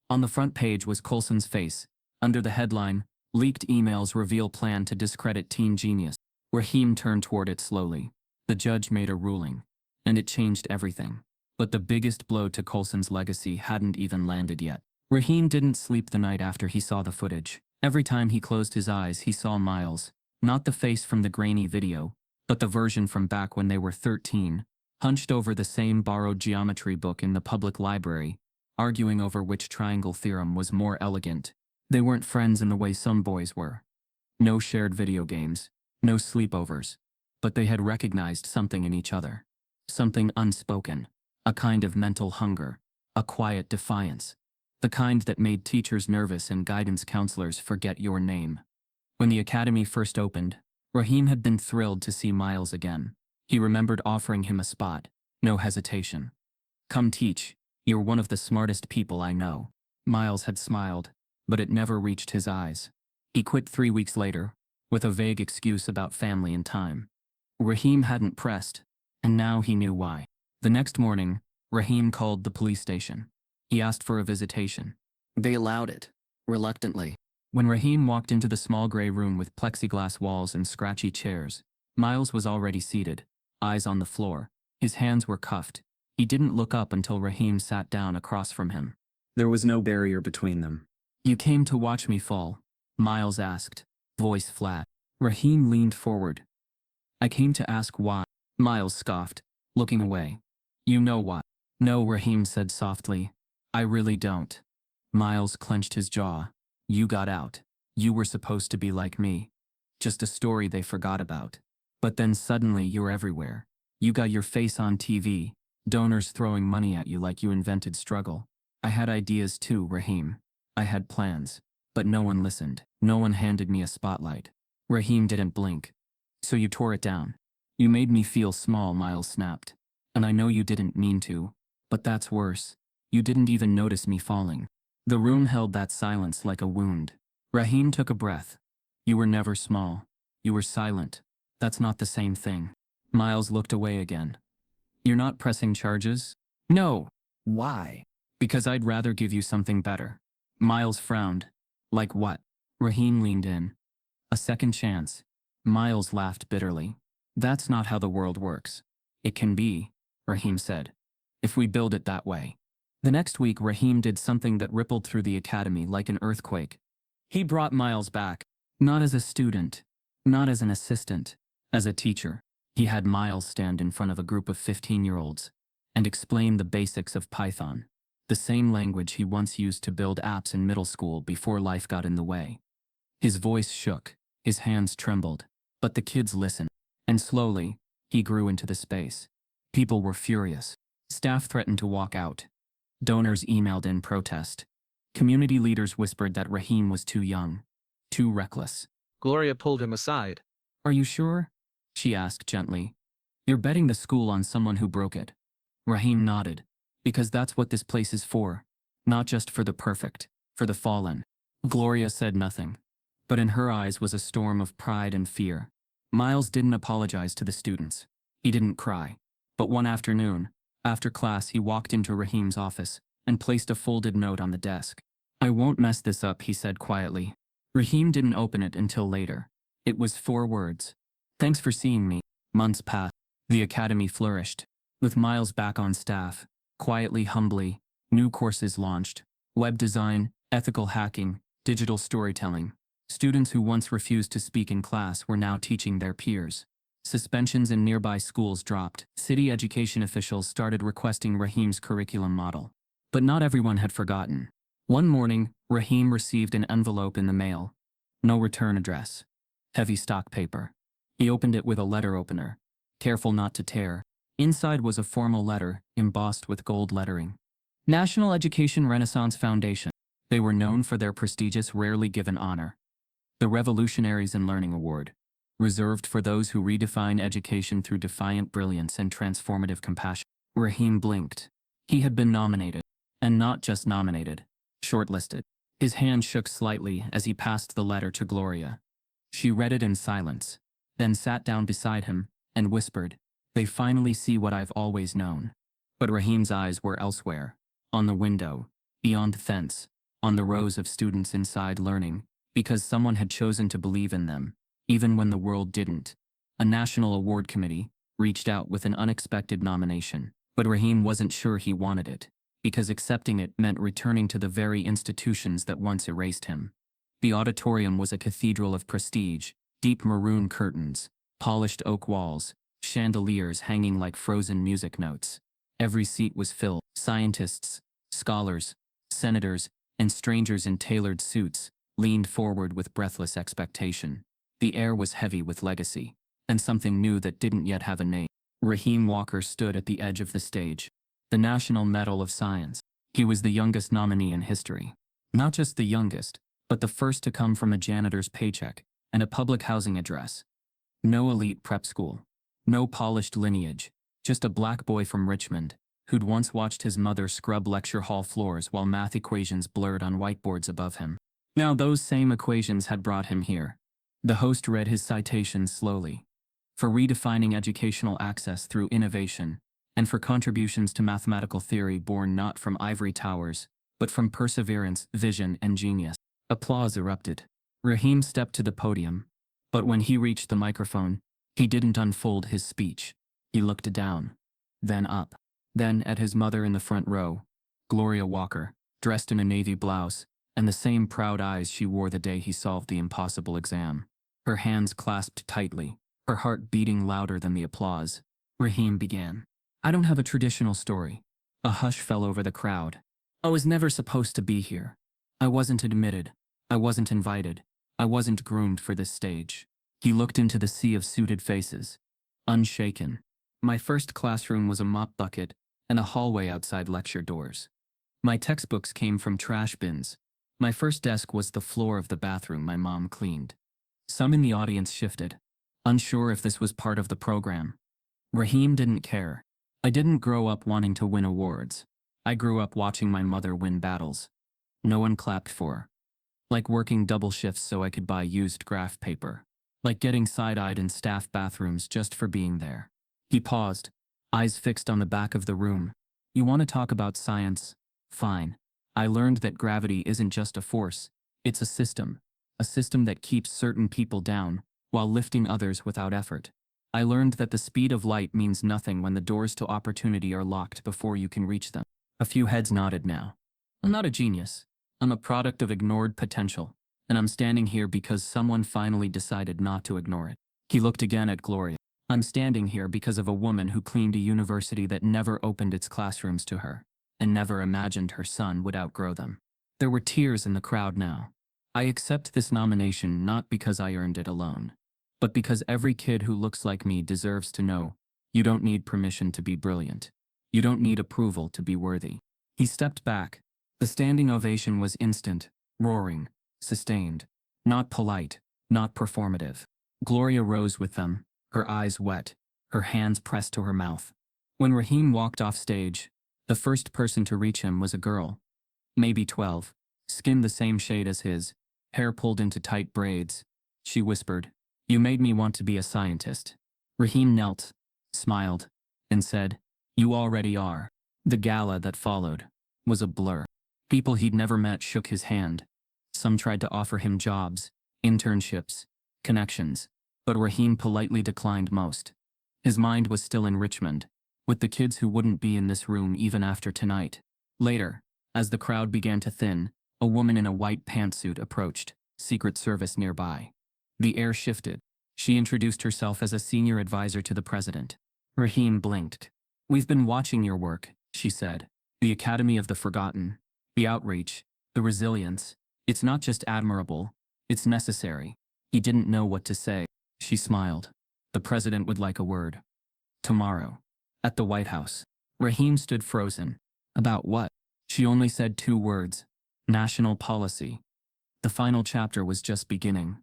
On the front page was Coulson's face. Under the headline, Leaked Emails Reveal Plan to Discredit Teen Genius. Raheem turned toward it slowly. The judge made a ruling, and it changed everything. But the biggest blow to Coulson's legacy hadn't even landed yet. Raheem didn't sleep the night after he saw the footage. Every time he closed his eyes, he saw Miles, not the face from the grainy video, but the version from back when they were 13, hunched over the same borrowed geometry book in the public library, arguing over which triangle theorem was more elegant. They weren't friends in the way some boys were. No shared video games, no sleepovers. But they had recognized something in each other. Something unspoken. A kind of mental hunger. A quiet defiance. The kind that made teachers nervous and guidance counselors forget your name. When the academy first opened, Raheem had been thrilled to see Miles again. He remembered offering him a spot. No hesitation. Come teach. You're one of the smartest people I know. Miles had smiled, but it never reached his eyes. He quit 3 weeks later, with a vague excuse about family and time. Raheem hadn't pressed, and now he knew why. The next morning, Raheem called the police station. He asked for a visitation. They allowed it, reluctantly. When Raheem walked into the small gray room with plexiglass walls and scratchy chairs, Miles was already seated, eyes on the floor. His hands were cuffed. He didn't look up until Raheem sat down across from him. There was no barrier between them. You came to watch me fall? Miles asked, voice flat. Raheem leaned forward. I came to ask why. Miles scoffed, looking away. You know why. No, Raheem said softly. I really don't. Miles clenched his jaw. You got out. You were supposed to be like me. Just a story they forgot about. But then suddenly you're everywhere. You got your face on TV, donors throwing money at you like you invented struggle. I had ideas too, Raheem. I had plans. But no one listened. No one handed me a spotlight. Raheem didn't blink. So you tore it down. You made me feel small, Miles snapped. And I know you didn't mean to. But that's worse. You didn't even notice me falling. The room held that silence like a wound. Raheem took a breath. You were never small. You were silent. That's not the same thing. Miles looked away again. You're not pressing charges? No. Why? Because I'd rather give you something better. Miles frowned. Like what? Raheem leaned in. A second chance. Miles laughed bitterly. That's not how the world works. It can be, Raheem said, if we build it that way. The next week, Raheem did something that rippled through the academy like an earthquake. He brought Miles back. Not as a student. Not as an assistant. As a teacher. He had Miles stand in front of a group of 15-year-olds and explain the basics of Python. The same language he once used to build apps in middle school before life got in the way. His voice shook. His hands trembled. But the kids listened. And slowly, he grew into the space. People were furious. Staff threatened to walk out. Donors emailed in protest. Community leaders whispered that Raheem was too young. Too reckless. Gloria pulled him aside. Are you sure? She asked gently. You're betting the school on someone who broke it. Raheem nodded. Because that's what this place is for. Not just for the perfect. For the fallen. Gloria said nothing. But in her eyes was a storm of pride and fear. Miles didn't apologize to the students. He didn't cry. But one afternoon, after class, he walked into Raheem's office and placed a folded note on the desk. I won't mess this up, he said quietly. Raheem didn't open it until later. It was 4 words. Thanks for seeing me. Months passed. The academy flourished. With Miles back on staff, quietly, humbly, new courses launched. Web design, ethical hacking, digital storytelling. Students who once refused to speak in class were now teaching their peers. Suspensions in nearby schools dropped. City education officials started requesting Raheem's curriculum model. But not everyone had forgotten. One morning, Raheem received an envelope in the mail. No return address. heavy stock paper. He opened it with a letter opener, careful not to tear. Inside was a formal letter, embossed with gold lettering. National Education Renaissance Foundation. They were known for their prestigious, rarely given honor, the Revolutionaries in Learning Award, reserved for those who redefine education through defiant brilliance and transformative compassion. Raheem blinked. He had been nominated. And not just nominated, shortlisted. His hand shook slightly as he passed the letter to Gloria. She read it in silence, then sat down beside him and whispered, "They finally see what I've always known." But Raheem's eyes were elsewhere, on the window, beyond the fence, on the rows of students inside learning, because someone had chosen to believe in them, even when the world didn't. A national award committee reached out with an unexpected nomination, but Raheem wasn't sure he wanted it, because accepting it meant returning to the very institutions that once erased him. The auditorium was a cathedral of prestige, deep maroon curtains, polished oak walls, chandeliers hanging like frozen music notes. Every seat was filled. Scientists, scholars, senators, and strangers in tailored suits leaned forward with breathless expectation. The air was heavy with legacy, and something new that didn't yet have a name. Raheem Walker stood at the edge of the stage. The National Medal of Science. He was the youngest nominee in history. Not just the youngest, but the first to come from a janitor's paycheck and a public housing address. No elite prep school. No polished lineage. Just a black boy from Richmond, who'd once watched his mother scrub lecture hall floors while math equations blurred on whiteboards above him. Now those same equations had brought him here. The host read his citations slowly. For redefining educational access through innovation, and for contributions to mathematical theory born not from ivory towers, but from perseverance, vision, and genius. Applause erupted. Raheem stepped to the podium, but when he reached the microphone, he didn't unfold his speech. He looked down, then up, then at his mother in the front row, Gloria Walker, dressed in a navy blouse, and the same proud eyes she wore the day he solved the impossible exam. Her hands clasped tightly, her heart beating louder than the applause. Raheem began. "I don't have a traditional story." A hush fell over the crowd. "I was never supposed to be here. I wasn't admitted. I wasn't invited. I wasn't groomed for this stage." He looked into the sea of suited faces, unshaken. "My first classroom was a mop bucket and a hallway outside lecture doors. My textbooks came from trash bins. My first desk was the floor of the bathroom my mom cleaned." Some in the audience shifted, unsure if this was part of the program. Raheem didn't care. "I didn't grow up wanting to win awards. I grew up watching my mother win battles. No one clapped for her. Like working double shifts so I could buy used graph paper. Like getting side-eyed in staff bathrooms just for being there." He paused, eyes fixed on the back of the room. "You want to talk about science? Fine. I learned that gravity isn't just a force, it's a system that keeps certain people down while lifting others without effort. I learned that the speed of light means nothing when the doors to opportunity are locked before you can reach them." A few heads nodded now. "I'm not a genius. I'm a product of ignored potential, and I'm standing here because someone finally decided not to ignore it." He looked again at Gloria. "I'm standing here because of a woman who cleaned a university that never opened its classrooms to her, and never imagined her son would outgrow them." There were tears in the crowd now. "I accept this nomination not because I earned it alone, but because every kid who looks like me deserves to know, you don't need permission to be brilliant. You don't need approval to be worthy." He stepped back. The standing ovation was instant, roaring, sustained. Not polite, not performative. Gloria rose with them, her eyes wet, her hands pressed to her mouth. When Raheem walked off stage, the first person to reach him was a girl, maybe 12, skin the same shade as his, hair pulled into tight braids. She whispered, "You made me want to be a scientist." Raheem knelt, smiled, and said, "You already are." The gala that followed was a blur. People he'd never met shook his hand. Some tried to offer him jobs, internships, connections, but Raheem politely declined most. His mind was still in Richmond, with the kids who wouldn't be in this room even after tonight. Later, as the crowd began to thin, a woman in a white pantsuit approached, Secret Service nearby. The air shifted. She introduced herself as a senior advisor to the president. Raheem blinked. "We've been watching your work," she said. "The Academy of the Forgotten, the outreach, the resilience. It's not just admirable, it's necessary. He didn't know what to say. She smiled. The president would like a word. Tomorrow. At the White House. Raheem stood frozen. About what? She only said 2 words. National policy. The final chapter was just beginning.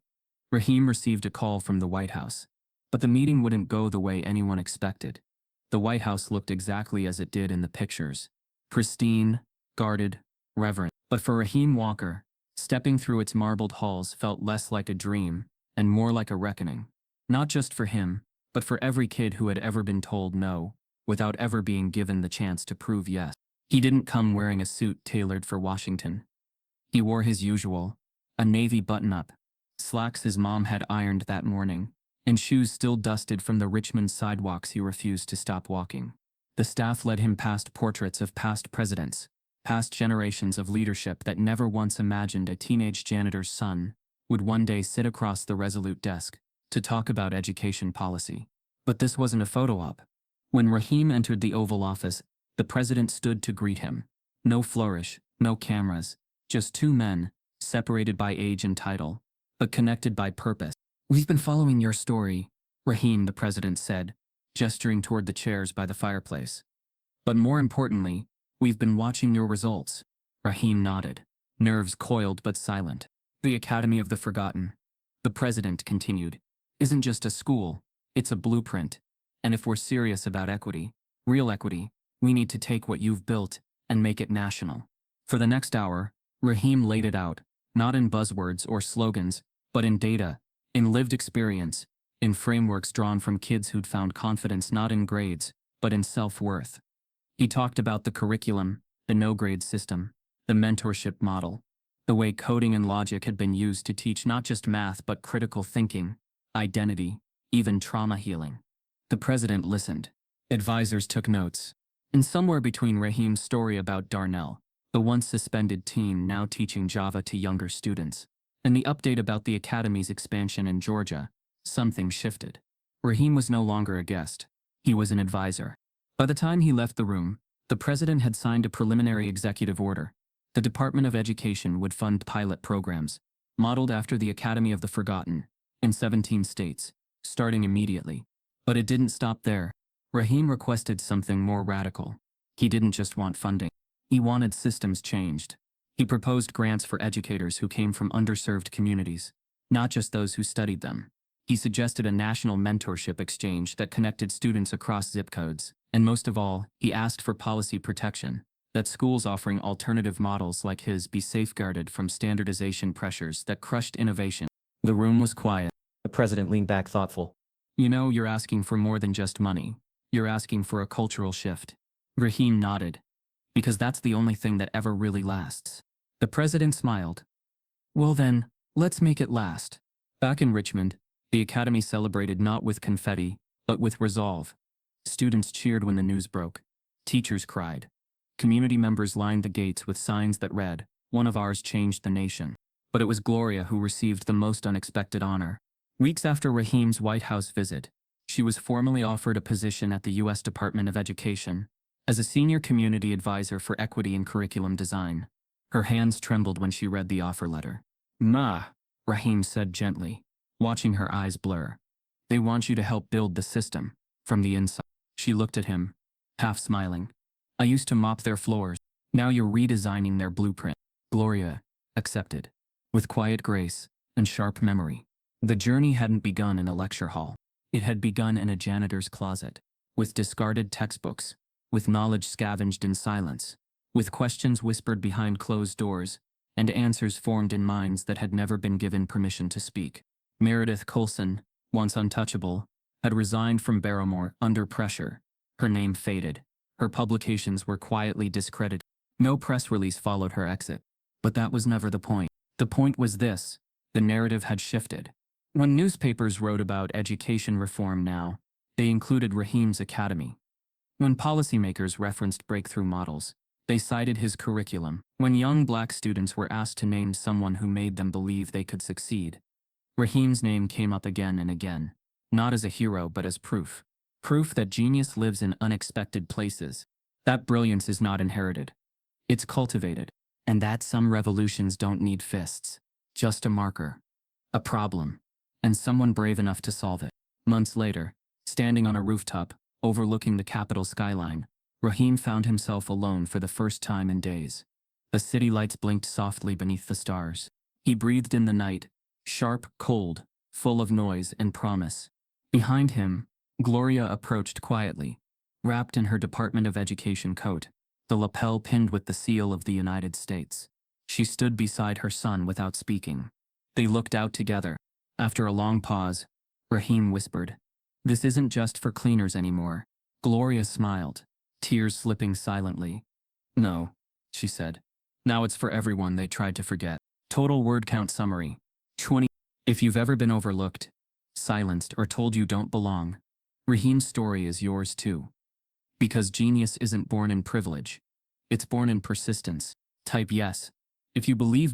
Raheem received a call from the White House. But the meeting wouldn't go the way anyone expected. The White House looked exactly as it did in the pictures. Pristine, guarded, reverent. But for Raheem Walker, stepping through its marbled halls felt less like a dream and more like a reckoning. Not just for him, but for every kid who had ever been told no, without ever being given the chance to prove yes. He didn't come wearing a suit tailored for Washington. He wore his usual, a navy button-up, slacks his mom had ironed that morning, and shoes still dusted from the Richmond sidewalks he refused to stop walking. The staff led him past portraits of past presidents, past generations of leadership that never once imagined a teenage janitor's son would one day sit across the resolute desk to talk about education policy. But this wasn't a photo op. When Raheem entered the Oval Office, the president stood to greet him. No flourish, no cameras, just 2 men, separated by age and title, but connected by purpose. "We've been following your story," Raheem, the president said, gesturing toward the chairs by the fireplace. "But more importantly, we've been watching your results." Raheem nodded, nerves coiled but silent. "The Academy of the Forgotten," the president continued, "isn't just a school, it's a blueprint. And if we're serious about equity, real equity, we need to take what you've built and make it national." For the next hour, Raheem laid it out, not in buzzwords or slogans, but in data, in lived experience, in frameworks drawn from kids who'd found confidence not in grades, but in self-worth. He talked about the curriculum, the no-grade system, the mentorship model, the way coding and logic had been used to teach not just math but critical thinking, identity, even trauma healing. The president listened. Advisors took notes. And somewhere between Raheem's story about Darnell, the once suspended teen now teaching Java to younger students, and the update about the Academy's expansion in Georgia, something shifted. Raheem was no longer a guest. He was an advisor. By the time he left the room, the president had signed a preliminary executive order. The Department of Education would fund pilot programs, modeled after the Academy of the Forgotten, in 17 states, starting immediately. But it didn't stop there. Raheem requested something more radical. He didn't just want funding. He wanted systems changed. He proposed grants for educators who came from underserved communities, not just those who studied them. He suggested a national mentorship exchange that connected students across zip codes. And most of all, he asked for policy protection, that schools offering alternative models like his be safeguarded from standardization pressures that crushed innovation. The room was quiet. The president leaned back thoughtful. "You know, you're asking for more than just money. You're asking for a cultural shift." Raheem nodded. "Because that's the only thing that ever really lasts." The president smiled. "Well then, let's make it last." Back in Richmond, the Academy celebrated not with confetti, but with resolve. Students cheered when the news broke. Teachers cried. Community members lined the gates with signs that read, "One of ours changed the nation." But it was Gloria who received the most unexpected honor. Weeks after Raheem's White House visit, she was formally offered a position at the U.S. Department of Education as a senior community advisor for equity and curriculum design. Her hands trembled when she read the offer letter. "Ma," Raheem said gently, watching her eyes blur. "They want you to help build the system, from the inside." She looked at him, half smiling. "I used to mop their floors. Now you're redesigning their blueprint." Gloria accepted, with quiet grace and sharp memory. The journey hadn't begun in a lecture hall. It had begun in a janitor's closet, with discarded textbooks, with knowledge scavenged in silence, with questions whispered behind closed doors, and answers formed in minds that had never been given permission to speak. Meredith Coulson, once untouchable, had resigned from Barrymore under pressure. Her name faded. Her publications were quietly discredited. No press release followed her exit. But that was never the point. The point was this: the narrative had shifted. When newspapers wrote about education reform now, they included Raheem's academy. When policymakers referenced breakthrough models, they cited his curriculum. When young black students were asked to name someone who made them believe they could succeed, Raheem's name came up again and again, not as a hero but as proof. Proof that genius lives in unexpected places, that brilliance is not inherited. It's cultivated, and that some revolutions don't need fists, just a marker, a problem. and someone brave enough to solve it. Months later, standing on a rooftop, overlooking the capital skyline, Raheem found himself alone for the first time in days. The city lights blinked softly beneath the stars. He breathed in the night, sharp, cold, full of noise and promise. Behind him, Gloria approached quietly, wrapped in her Department of Education coat, the lapel pinned with the seal of the United States. She stood beside her son without speaking. They looked out together. After a long pause, Raheem whispered, "This isn't just for cleaners anymore." Gloria smiled, tears slipping silently. "No," she said. "Now it's for everyone they tried to forget." Total word count summary. 20. If you've ever been overlooked, silenced, or told you don't belong, Raheem's story is yours too. Because genius isn't born in privilege. It's born in persistence. Type yes if you believe